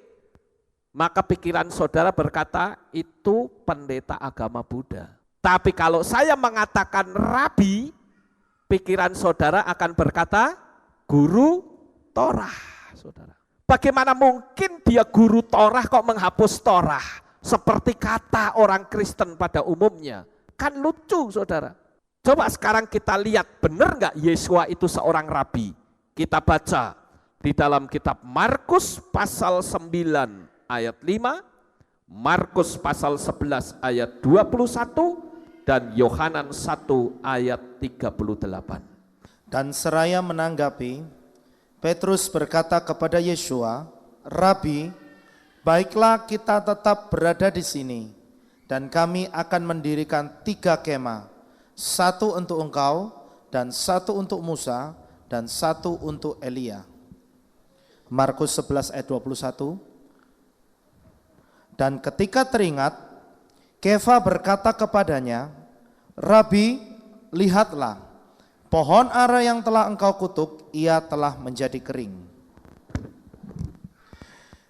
maka pikiran saudara berkata itu pendeta agama Buddha. Tapi kalau saya mengatakan rabi, pikiran saudara akan berkata guru Torah, saudara. Bagaimana mungkin dia guru Torah kok menghapus Torah? Seperti kata orang Kristen pada umumnya. Kan lucu, saudara. Coba sekarang kita lihat, benar nggak Yesua itu seorang rabi? Kita baca di dalam kitab Markus pasal 9 ayat 5, Markus pasal 11 ayat 21, dan Yohanan 1 ayat 38. Dan seraya menanggapi, Petrus berkata kepada Yesua, Rabi, baiklah kita tetap berada di sini, dan kami akan mendirikan 3 kemah, 1 untuk engkau, dan 1 untuk Musa, dan 1 untuk Elia. Markus 11 ayat 21. Dan ketika teringat, Kefa berkata kepadanya, Rabi, lihatlah, pohon ara yang telah engkau kutuk, ia telah menjadi kering.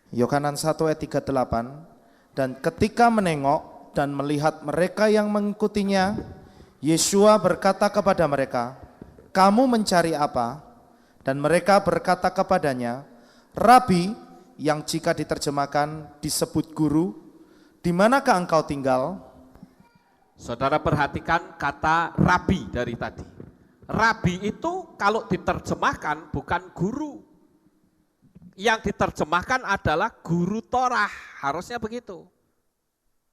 Yohanan 1 ayat 38. Dan ketika menengok dan melihat mereka yang mengikutinya, Yesua berkata kepada mereka, kamu mencari apa? Dan mereka berkata kepadanya, Rabi, yang jika diterjemahkan disebut guru, di manakah engkau tinggal? Saudara perhatikan kata rabi dari tadi. Rabi itu kalau diterjemahkan bukan guru. Yang diterjemahkan adalah guru Torah, harusnya begitu.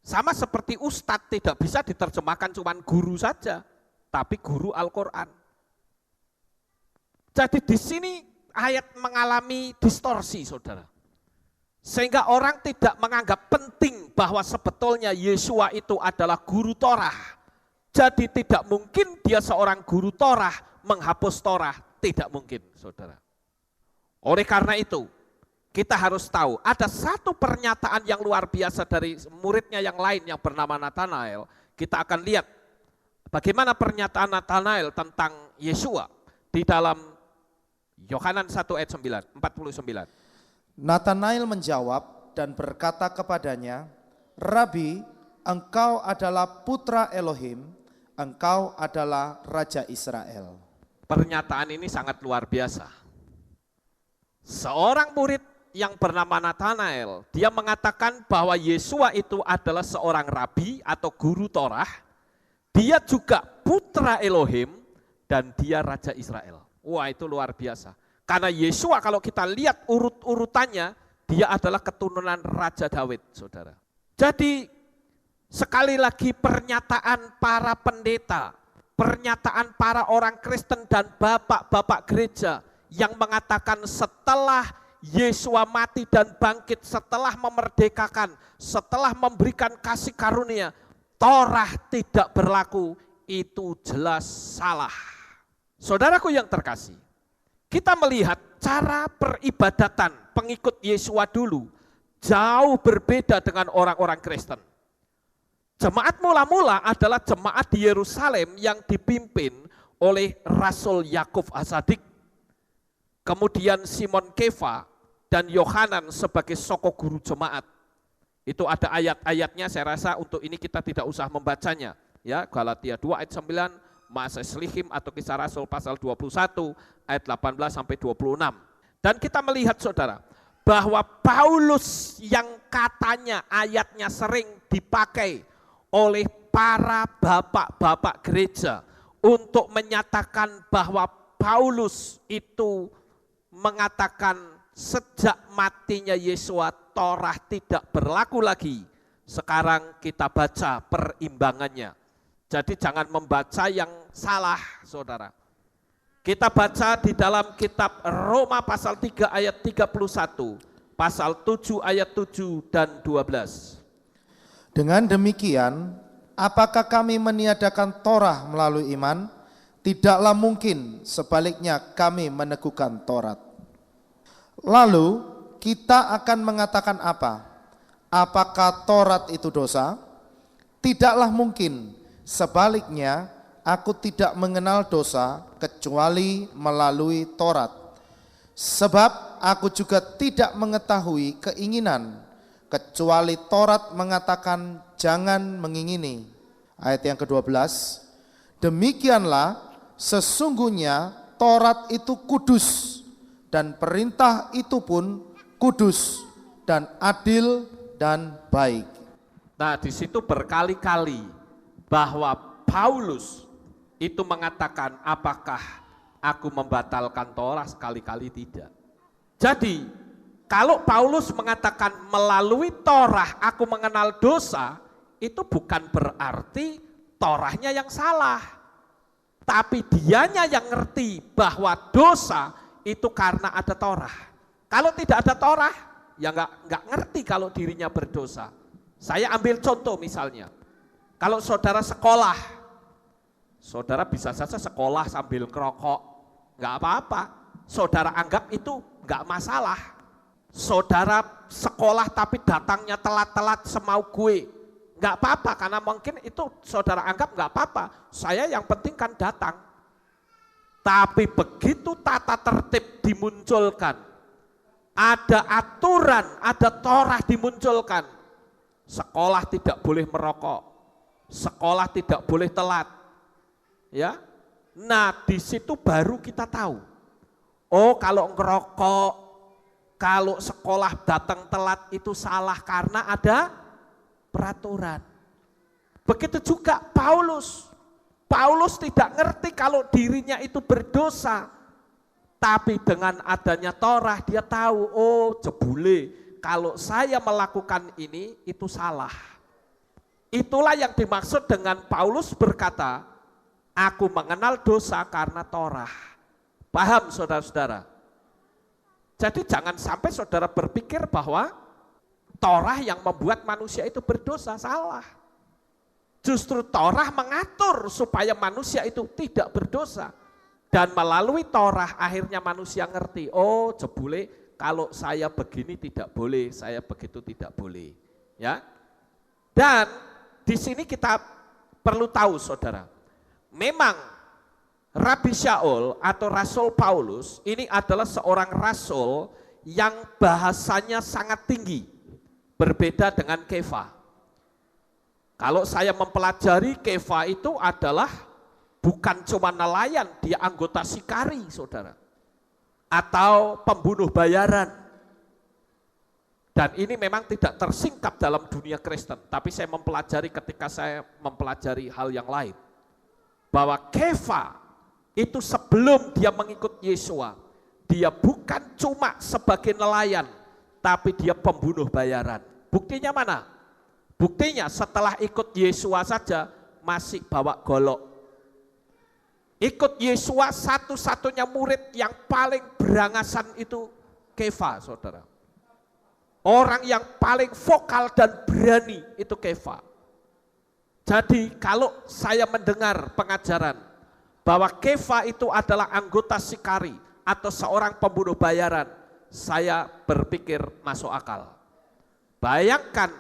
Sama seperti ustadz tidak bisa diterjemahkan cuma guru saja, tapi guru Al-Quran. Jadi di sini ayat mengalami distorsi, saudara. Sehingga orang tidak menganggap penting bahwa sebetulnya Yesua itu adalah guru Torah. Jadi tidak mungkin dia seorang guru Torah menghapus Torah, tidak mungkin, saudara. Oleh karena itu, kita harus tahu ada satu pernyataan yang luar biasa dari muridnya yang lain yang bernama Nathanael. Kita akan lihat bagaimana pernyataan Nathanael tentang Yesua di dalam Yohanan 1 ayat 49. Nathanael menjawab dan berkata kepadanya, Rabi, engkau adalah putra Elohim, engkau adalah Raja Israel. Pernyataan ini sangat luar biasa. Seorang murid yang bernama Nathanael, dia mengatakan bahwa Yesua itu adalah seorang rabi atau guru Torah, dia juga putra Elohim, dan dia Raja Israel. Wah, itu luar biasa. Karena Yesua kalau kita lihat urut-urutannya, dia adalah keturunan Raja Daud, saudara. Jadi sekali lagi pernyataan para pendeta, pernyataan para orang Kristen dan bapak-bapak gereja yang mengatakan setelah Yesus mati dan bangkit, setelah memerdekakan, setelah memberikan kasih karunia, Torah tidak berlaku, itu jelas salah. Saudaraku yang terkasih, kita melihat cara peribadatan pengikut Yesua dulu jauh berbeda dengan orang-orang Kristen. Jemaat mula-mula adalah jemaat di Yerusalem yang dipimpin oleh Rasul Yakub Hasadik, kemudian Simon Kefa dan Yohanan sebagai soko guru jemaat. Itu ada ayat-ayatnya, saya rasa untuk ini kita tidak usah membacanya. Ya, Galatia 2 ayat 9, Maases Lihim atau Kisah Rasul pasal 21 ayat 18 sampai 26. Dan kita melihat saudara, bahwa Paulus yang katanya ayatnya sering dipakai oleh para bapak-bapak gereja untuk menyatakan bahwa Paulus itu mengatakan sejak matinya Yesua Torah tidak berlaku lagi. Sekarang kita baca perimbangannya. Jadi jangan membaca yang salah, saudara. Kita baca di dalam kitab Roma pasal 3 ayat 31, pasal 7 ayat 7 dan 12. Dengan demikian, apakah kami meniadakan Torah melalui iman? Tidaklah mungkin, sebaliknya kami meneguhkan Taurat. Lalu kita akan mengatakan apa? Apakah Taurat itu dosa? Tidaklah mungkin, sebaliknya aku tidak mengenal dosa kecuali melalui Taurat. Sebab aku juga tidak mengetahui keinginan, kecuali Taurat mengatakan jangan mengingini. Ayat yang ke-12, demikianlah sesungguhnya Taurat itu kudus dan perintah itu pun kudus dan adil dan baik. Nah, di situ berkali-kali bahwa Paulus itu mengatakan apakah aku membatalkan Torah, sekali-kali tidak. Jadi kalau Paulus mengatakan melalui Torah aku mengenal dosa, itu bukan berarti Torahnya yang salah. Tapi dianya yang ngerti bahwa dosa itu karena ada Torah. Kalau tidak ada Torah, ya nggak ngerti kalau dirinya berdosa. Saya ambil contoh misalnya. Kalau saudara sekolah, saudara bisa saja sekolah sambil ngerokok, nggak apa-apa. Saudara anggap itu nggak masalah. Saudara sekolah tapi datangnya telat-telat semau gue, nggak apa-apa karena mungkin itu saudara anggap nggak apa-apa. Saya yang penting kan datang. Tapi begitu tata tertib dimunculkan, ada aturan, ada Torah dimunculkan, sekolah tidak boleh merokok. Sekolah tidak boleh telat, ya. Nah di situ baru kita tahu. Oh kalau ngerokok, kalau sekolah datang telat itu salah karena ada peraturan. Begitu juga Paulus. Paulus tidak ngerti kalau dirinya itu berdosa. Tapi dengan adanya Torah dia tahu, oh jebule kalau saya melakukan ini itu salah. Itulah yang dimaksud dengan Paulus berkata, aku mengenal dosa karena Torah. Paham saudara-saudara? Jadi jangan sampai saudara berpikir bahwa Torah yang membuat manusia itu berdosa, salah. Justru Torah mengatur supaya manusia itu tidak berdosa. Dan melalui Torah akhirnya manusia ngerti, oh jebule kalau saya begini tidak boleh, saya begitu tidak boleh. Ya. Dan di sini kita perlu tahu saudara, memang Rabi Shaul atau Rasul Paulus ini adalah seorang rasul yang bahasanya sangat tinggi, berbeda dengan Kefa. Kalau saya mempelajari Kefa itu adalah bukan cuma nelayan, dia anggota Sikari saudara, atau pembunuh bayaran. Dan ini memang tidak tersingkap dalam dunia Kristen, tapi saya mempelajari ketika saya mempelajari hal yang lain. Bahwa Kefa itu sebelum dia mengikut Yesua, dia bukan cuma sebagai nelayan, tapi dia pembunuh bayaran. Buktinya mana? Buktinya setelah ikut Yesua saja masih bawa golok. Ikut Yesua satu-satunya murid yang paling berangasan itu Kefa, saudara. Orang yang paling vokal dan berani itu Kefa. Jadi kalau saya mendengar pengajaran bahwa Kefa itu adalah anggota Sikari atau seorang pembunuh bayaran, saya berpikir masuk akal. Bayangkan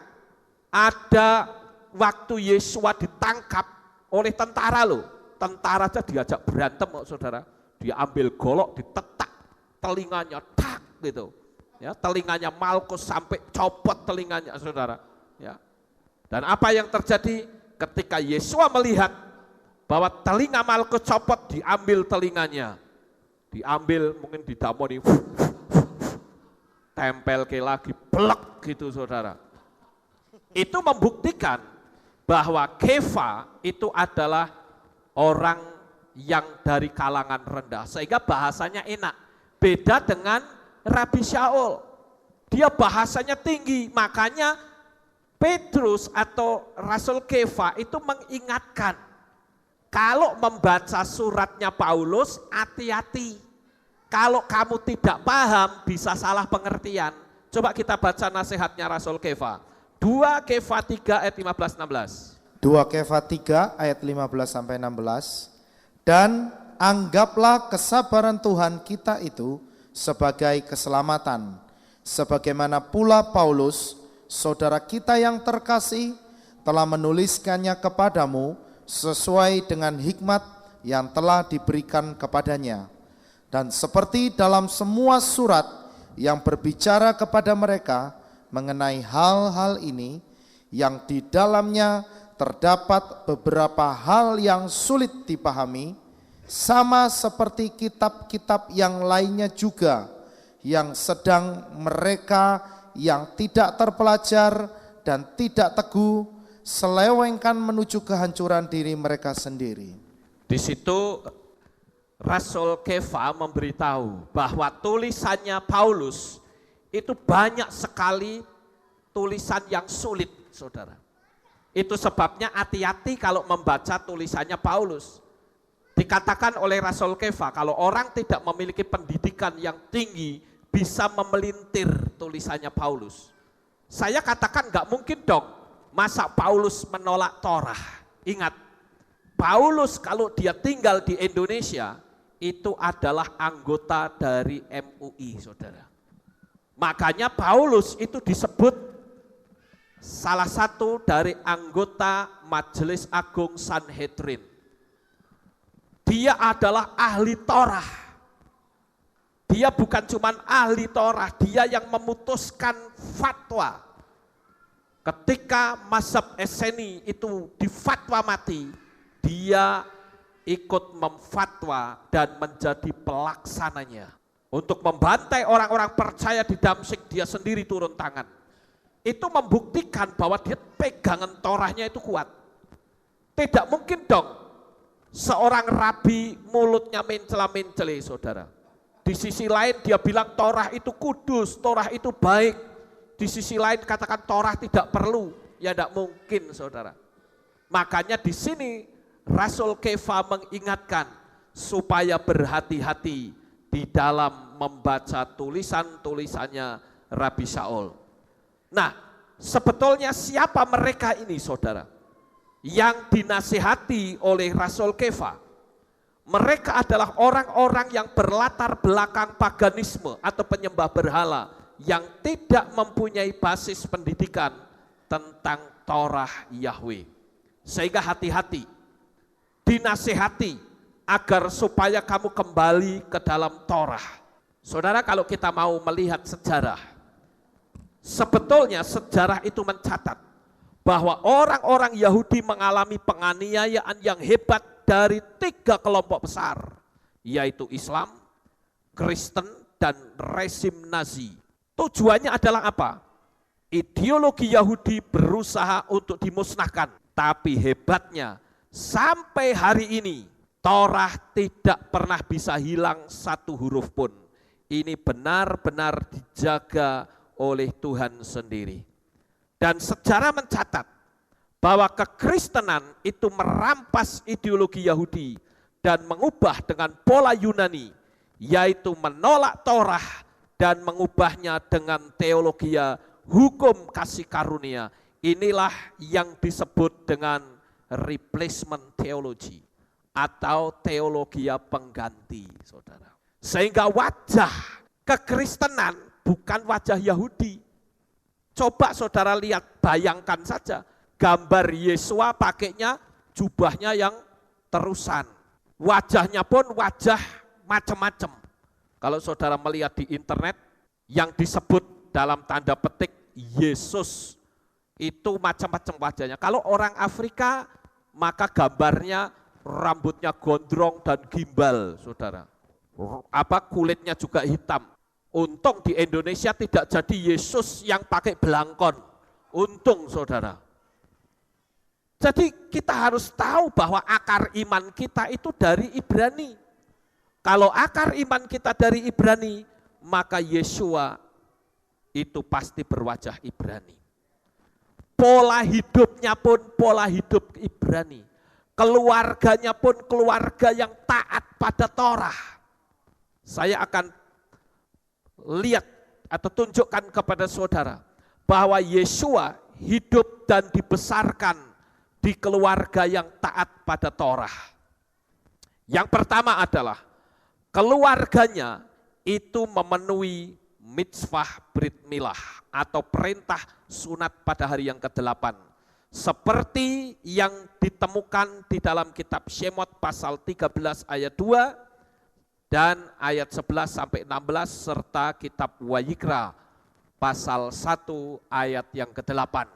ada waktu Yesua ditangkap oleh tentara loh. Tentara aja diajak berantem kok saudara. Dia ambil golok ditetak telinganya, tak gitu. Ya, telinganya Malkus sampai copot telinganya saudara. Ya. Dan apa yang terjadi ketika Yesua melihat bahwa telinga Malkus copot, diambil telinganya. Diambil mungkin didamoni, tempel ke lagi, plek gitu saudara. Itu membuktikan bahwa Kefa itu adalah orang yang dari kalangan rendah, sehingga bahasanya enak. Beda dengan Rabi Shaul, dia bahasanya tinggi, makanya Petrus atau Rasul Kefa itu mengingatkan, kalau membaca suratnya Paulus, hati-hati. Kalau kamu tidak paham, bisa salah pengertian. Coba kita baca nasihatnya Rasul Kefa. 2 Kefa 3 ayat 15-16. 2 Kefa 3 ayat 15-16. Dan anggaplah kesabaran Tuhan kita itu sebagai keselamatan. Sebagaimana pula Paulus, saudara kita yang terkasih, telah menuliskannya kepadamu sesuai dengan hikmat yang telah diberikan kepadanya. Dan seperti dalam semua surat yang berbicara kepada mereka mengenai hal-hal ini, yang di dalamnya terdapat beberapa hal yang sulit dipahami, sama seperti kitab-kitab yang lainnya juga, yang sedang mereka yang tidak terpelajar dan tidak teguh selewengkan menuju kehancuran diri mereka sendiri. Di situ Rasul Kefa memberitahu bahwa tulisannya Paulus itu banyak sekali tulisan yang sulit, saudara. Itu sebabnya hati-hati kalau membaca tulisannya Paulus. Dikatakan oleh Rasul Kefa, kalau orang tidak memiliki pendidikan yang tinggi, bisa memelintir tulisannya Paulus. Saya katakan nggak mungkin dong, masa Paulus menolak Torah. Ingat, Paulus kalau dia tinggal di Indonesia, itu adalah anggota dari MUI, saudara. Makanya Paulus itu disebut salah satu dari anggota Majelis Agung Sanhedrin. Dia adalah ahli Torah. Dia bukan cuma ahli Torah, dia yang memutuskan fatwa. Ketika mazhab Esseni itu difatwa mati, dia ikut memfatwa dan menjadi pelaksananya. Untuk membantai orang-orang percaya di Damsyik, dia sendiri turun tangan. Itu membuktikan bahwa dia pegangan Torahnya itu kuat. Tidak mungkin dong seorang rabi mulutnya mencela-mencele, saudara. Di sisi lain dia bilang Torah itu kudus, Torah itu baik. Di sisi lain katakan Torah tidak perlu, ya tidak mungkin, saudara. Makanya di sini Rasul Kefa mengingatkan supaya berhati-hati di dalam membaca tulisan-tulisannya Rabi Shaul. Nah, sebetulnya siapa mereka ini, saudara, yang dinasihati oleh Rasul Kefa? Mereka adalah orang-orang yang berlatar belakang paganisme atau penyembah berhala, yang tidak mempunyai basis pendidikan tentang Torah Yahweh. Sehingga hati-hati, dinasihati agar supaya kamu kembali ke dalam Torah. Saudara, kalau kita mau melihat sejarah, sebetulnya sejarah itu mencatat bahwa orang-orang Yahudi mengalami penganiayaan yang hebat dari 3 kelompok besar, yaitu Islam, Kristen, dan rezim Nazi. Tujuannya adalah apa? Ideologi Yahudi berusaha untuk dimusnahkan, tapi hebatnya sampai hari ini Torah tidak pernah bisa hilang satu huruf pun. Ini benar-benar dijaga oleh Tuhan sendiri. Dan sejarah mencatat bahwa kekristenan itu merampas ideologi Yahudi dan mengubah dengan pola Yunani, yaitu menolak Torah dan mengubahnya dengan teologi hukum kasih karunia. Inilah yang disebut dengan replacement theology atau teologi pengganti, saudara. Sehingga wajah kekristenan bukan wajah Yahudi. Coba saudara lihat, bayangkan saja gambar Yesua pakainya jubahnya yang terusan. Wajahnya pun wajah macam-macam. Kalau saudara melihat di internet yang disebut dalam tanda petik Yesus, itu macam-macam wajahnya. Kalau orang Afrika maka gambarnya rambutnya gondrong dan gimbal, saudara. Kulitnya juga hitam. Untung di Indonesia tidak jadi Yesus yang pakai belangkon. Untung, saudara. Jadi kita harus tahu bahwa akar iman kita itu dari Ibrani. Kalau akar iman kita dari Ibrani, maka Yesua itu pasti berwajah Ibrani. Pola hidupnya pun pola hidup Ibrani. Keluarganya pun keluarga yang taat pada Torah. Saya akan lihat atau tunjukkan kepada saudara bahwa Yesua hidup dan dibesarkan di keluarga yang taat pada Torah. Yang pertama adalah keluarganya itu memenuhi mitzvah Brit Milah atau perintah sunat pada hari yang ke-8. Seperti yang ditemukan di dalam kitab Shemot pasal 13 ayat 2 dan ayat 11 sampai 16 serta kitab Wayikra pasal 1 ayat yang ke-8.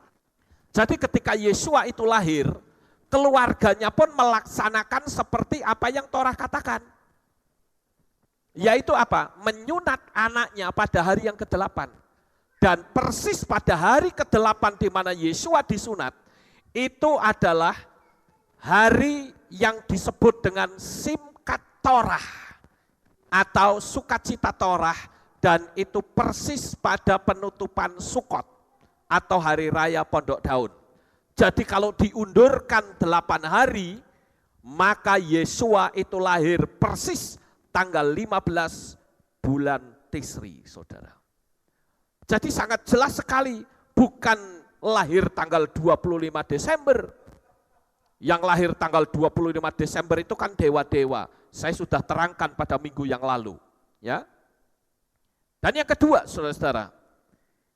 Jadi ketika Yesua itu lahir, keluarganya pun melaksanakan seperti apa yang Torah katakan. Yaitu apa? Menyunat anaknya pada hari yang ke-8. Dan persis pada hari ke-8 di mana Yesua disunat, itu adalah hari yang disebut dengan Simkat Torah atau sukacita Torah, dan itu persis pada penutupan Sukot atau hari raya Pondok Daun. Jadi kalau diundurkan 8 hari, maka Yesua itu lahir persis tanggal 15 bulan Tisri, saudara. Jadi sangat jelas sekali, bukan lahir tanggal 25 Desember. Yang lahir tanggal 25 Desember itu kan dewa-dewa. Saya sudah terangkan pada minggu yang lalu. Ya. Dan yang kedua, saudara-saudara,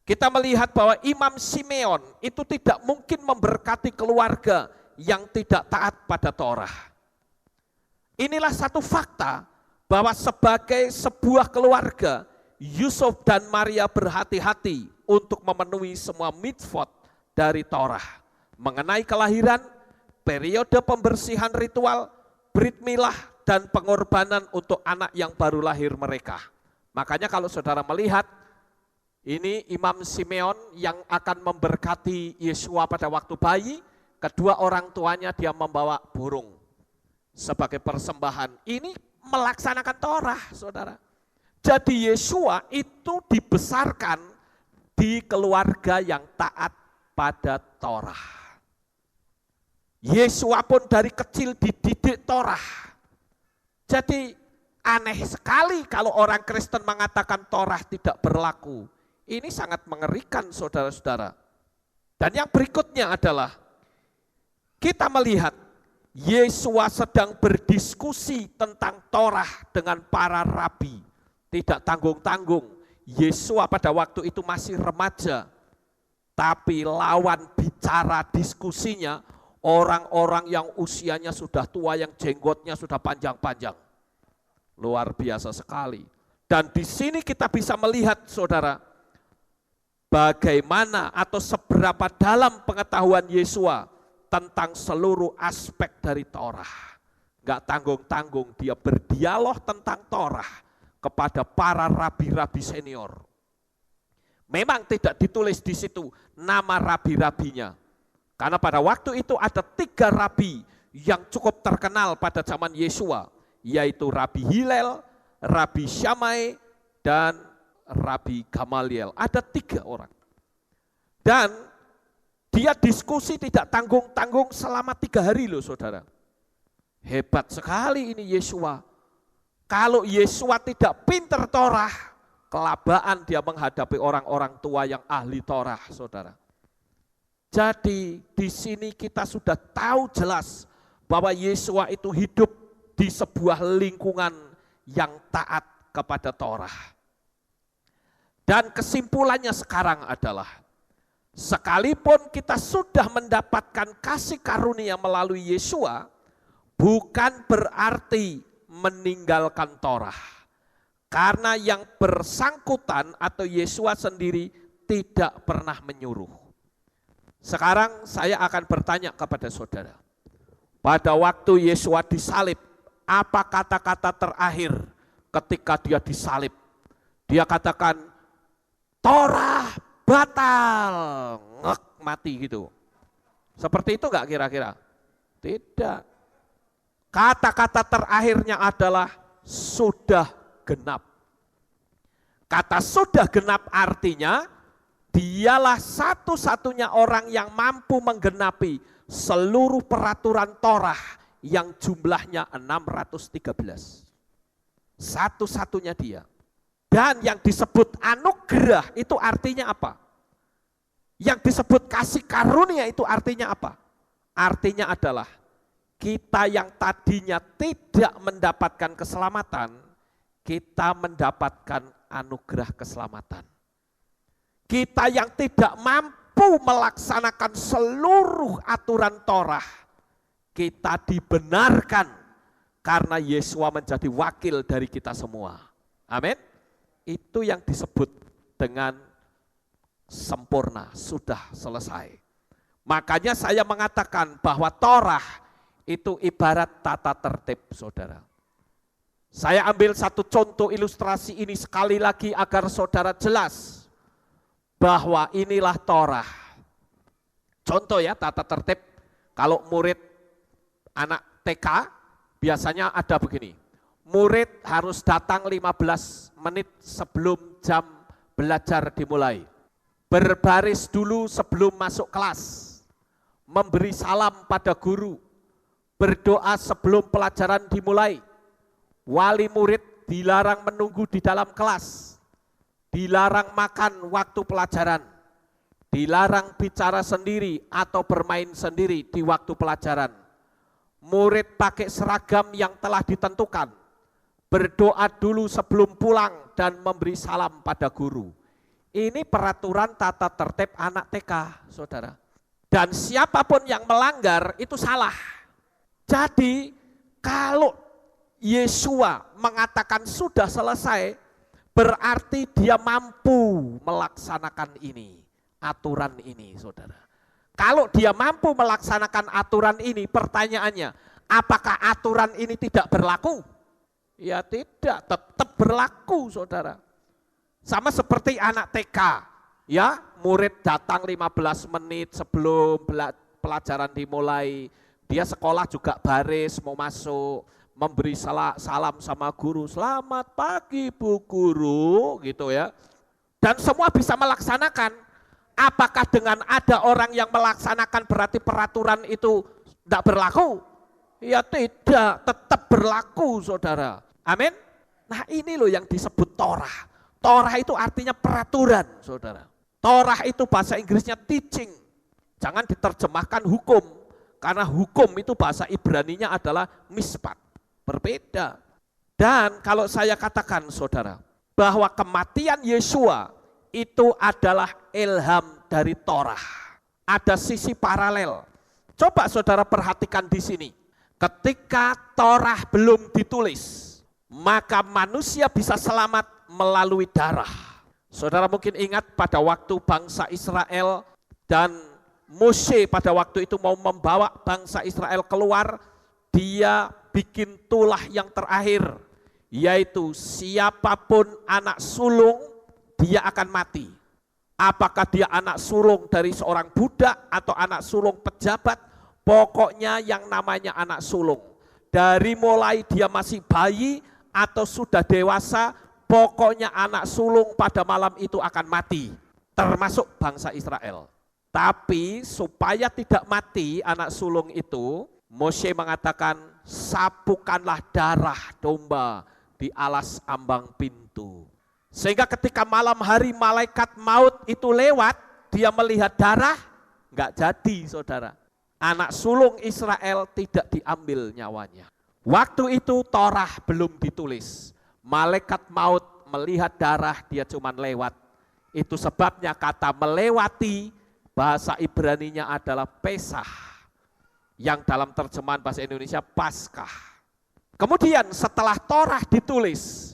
kita melihat bahwa Imam Simeon itu tidak mungkin memberkati keluarga yang tidak taat pada Torah. Inilah satu fakta bahwa sebagai sebuah keluarga, Yusuf dan Maria berhati-hati untuk memenuhi semua mitzvot dari Torah. Mengenai kelahiran, periode pembersihan ritual, Brit Milah, dan pengorbanan untuk anak yang baru lahir mereka. Makanya kalau saudara melihat, ini Imam Simeon yang akan memberkati Yesua pada waktu bayi, kedua orang tuanya dia membawa burung sebagai persembahan. Ini melaksanakan Torah, saudara. Jadi Yesua itu dibesarkan di keluarga yang taat pada Torah. Yesua pun dari kecil dididik Torah. Jadi aneh sekali kalau orang Kristen mengatakan Torah tidak berlaku. Ini sangat mengerikan, saudara-saudara. Dan yang berikutnya adalah kita melihat Yesua sedang berdiskusi tentang Torah dengan para rabi. Tidak tanggung-tanggung. Yesua pada waktu itu masih remaja. Tapi lawan bicara diskusinya orang-orang yang usianya sudah tua, yang jenggotnya sudah panjang-panjang. Luar biasa sekali. Dan di sini kita bisa melihat, saudara, bagaimana atau seberapa dalam pengetahuan Yesua tentang seluruh aspek dari Torah. Enggak tanggung-tanggung dia berdialog tentang Torah kepada para rabi-rabi senior. Memang tidak ditulis di situ nama rabi-rabinya. Karena pada waktu itu ada 3 rabi yang cukup terkenal pada zaman Yesua, yaitu Rabi Hillel, Rabi Shammai, dan Rabi Gamaliel. Ada 3 orang. Dan dia diskusi tidak tanggung-tanggung selama 3 hari loh saudara. Hebat sekali ini Yesua. Kalau Yesua tidak pinter Torah, kelabaan dia menghadapi orang-orang tua yang ahli Torah, saudara. Jadi di sini kita sudah tahu jelas bahwa Yesua itu hidup di sebuah lingkungan yang taat kepada Torah. Dan kesimpulannya sekarang adalah, sekalipun kita sudah mendapatkan kasih karunia melalui Yesua, bukan berarti meninggalkan Torah. Karena yang bersangkutan atau Yesua sendiri tidak pernah menyuruh. Sekarang saya akan bertanya kepada saudara. Pada waktu Yesua disalib, apa kata-kata terakhir ketika dia disalib? Dia katakan, Torah batal, ngek, mati gitu. Seperti itu enggak kira-kira? Tidak. Kata-kata terakhirnya adalah sudah genap. Kata sudah genap artinya dialah satu-satunya orang yang mampu menggenapi seluruh peraturan Torah yang jumlahnya 613. Satu-satunya dia. Dan yang disebut anugerah itu artinya apa? Yang disebut kasih karunia itu artinya apa? Artinya adalah kita yang tadinya tidak mendapatkan keselamatan, kita mendapatkan anugerah keselamatan. Kita yang tidak mampu melaksanakan seluruh aturan Torah, kita dibenarkan karena Yesua menjadi wakil dari kita semua. Amin. Itu yang disebut dengan sempurna, sudah selesai. Makanya saya mengatakan bahwa Torah itu ibarat tata tertib, saudara. Saya ambil satu contoh ilustrasi ini sekali lagi agar saudara jelas bahwa inilah Torah. Contoh ya tata tertib, kalau murid anak TK biasanya ada begini. Murid harus datang 15 menit sebelum jam belajar dimulai. Berbaris dulu sebelum masuk kelas. Memberi salam pada guru. Berdoa sebelum pelajaran dimulai. Wali murid dilarang menunggu di dalam kelas. Dilarang makan waktu pelajaran. Dilarang bicara sendiri atau bermain sendiri di waktu pelajaran. Murid pakai seragam yang telah ditentukan. Berdoa dulu sebelum pulang dan memberi salam pada guru. Ini peraturan tata tertib anak TK, saudara. Dan siapapun yang melanggar itu salah. Jadi kalau Yesua mengatakan sudah selesai, berarti dia mampu melaksanakan ini, aturan ini, saudara. Kalau dia mampu melaksanakan aturan ini, pertanyaannya, apakah aturan ini tidak berlaku? Ya tidak, tetap berlaku, saudara. Sama seperti anak TK, ya murid datang 15 menit sebelum pelajaran dimulai, dia sekolah juga baris mau masuk, memberi salam sama guru, selamat pagi Bu Guru, gitu ya. Dan semua bisa melaksanakan. Apakah dengan ada orang yang melaksanakan berarti peraturan itu tidak berlaku? Ya tidak, tetap berlaku, saudara. Amin. Nah ini loh yang disebut Torah. Torah itu artinya peraturan, saudara. Torah itu bahasa Inggrisnya teaching. Jangan diterjemahkan hukum. Karena hukum itu bahasa Ibraninya adalah mispat. Berbeda. Dan kalau saya katakan, saudara, bahwa kematian Yesua itu adalah ilham dari Torah. Ada sisi paralel. Coba saudara perhatikan di sini. Ketika Torah belum ditulis, maka manusia bisa selamat melalui darah. Saudara mungkin ingat pada waktu bangsa Israel dan Mose pada waktu itu mau membawa bangsa Israel keluar, dia bikin tulah yang terakhir, yaitu siapapun anak sulung dia akan mati. Apakah dia anak sulung dari seorang budak atau anak sulung pejabat, pokoknya yang namanya anak sulung. Dari mulai dia masih bayi atau sudah dewasa, pokoknya anak sulung pada malam itu akan mati, termasuk bangsa Israel. Tapi supaya tidak mati anak sulung itu, Moshe mengatakan, sapukanlah darah domba di alas ambang pintu. Sehingga ketika malam hari malaikat maut itu lewat, dia melihat darah, enggak jadi saudara. Anak sulung Israel tidak diambil nyawanya. Waktu itu Torah belum ditulis. Malaikat maut melihat darah, dia cuma lewat. Itu sebabnya kata melewati, bahasa Ibraninya adalah Pesah, yang dalam terjemahan bahasa Indonesia Paskah. Kemudian setelah Torah ditulis,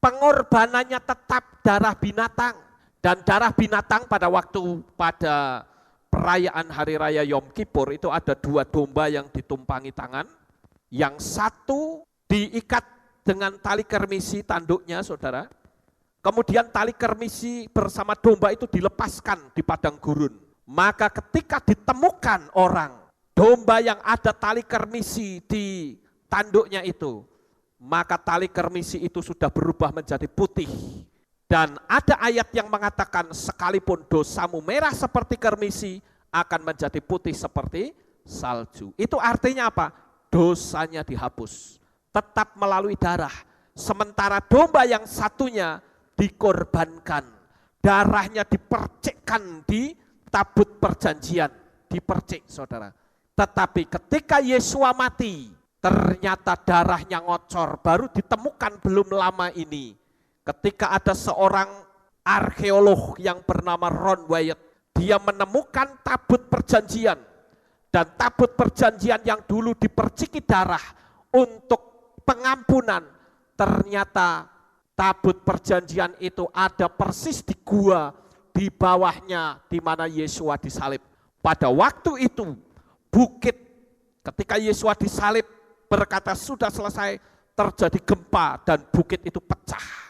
pengorbanannya tetap darah binatang. Dan darah binatang pada perayaan Hari Raya Yom Kippur itu ada 2 domba yang ditumpangi tangan. Yang satu diikat dengan tali kermisi tanduknya saudara. Kemudian tali kermisi bersama domba itu dilepaskan di padang gurun. Maka ketika ditemukan orang domba yang ada tali kermisi di tanduknya itu, maka tali kermisi itu sudah berubah menjadi putih. Dan ada ayat yang mengatakan sekalipun dosamu merah seperti kermisi akan menjadi putih seperti salju. Itu artinya apa? Dosanya dihapus. Tetap melalui darah. Sementara domba yang satunya dikorbankan. Darahnya dipercikkan di tabut perjanjian. Dipercik saudara. Tetapi ketika Yesua mati, ternyata darahnya ngocor. Baru ditemukan belum lama ini. Ketika ada seorang arkeolog yang bernama Ron Wyatt, dia menemukan tabut perjanjian. Dan tabut perjanjian yang dulu diperciki darah untuk pengampunan, ternyata tabut perjanjian itu ada persis di gua di bawahnya di mana Yesua disalib. Pada waktu itu bukit ketika Yesua disalib berkata sudah selesai, terjadi gempa dan bukit itu pecah.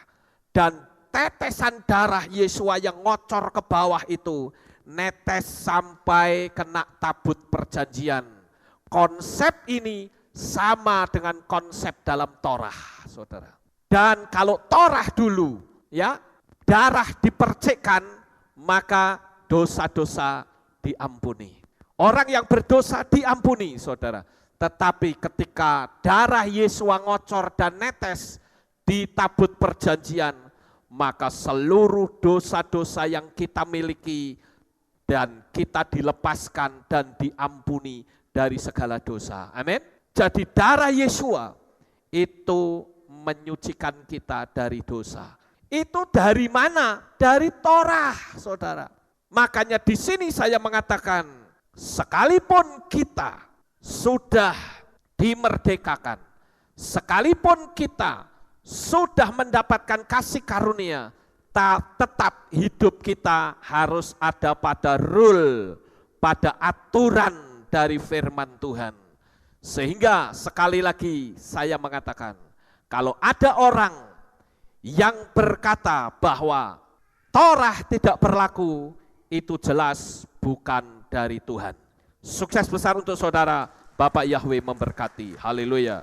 Dan tetesan darah Yesua yang ngocor ke bawah itu netes sampai kena tabut perjanjian. Konsep ini sama dengan konsep dalam Torah, saudara. Dan kalau Torah dulu, ya, darah dipercikkan, maka dosa-dosa diampuni. Orang yang berdosa diampuni, saudara. Tetapi ketika darah Yesua ngocor dan netes di tabut perjanjian, maka seluruh dosa-dosa yang kita miliki dan kita dilepaskan dan diampuni dari segala dosa. Amin. Jadi darah Yesua itu menyucikan kita dari dosa. Itu dari mana? Dari Torah, saudara. Makanya di sini saya mengatakan, sekalipun kita sudah dimerdekakan, sekalipun kita sudah mendapatkan kasih karunia, tetap hidup kita harus ada pada rule, pada aturan dari firman Tuhan. Sehingga sekali lagi saya mengatakan, kalau ada orang yang berkata bahwa Torah tidak berlaku, itu jelas bukan dari Tuhan. Sukses besar untuk saudara, Bapak Yahweh memberkati. Haleluya.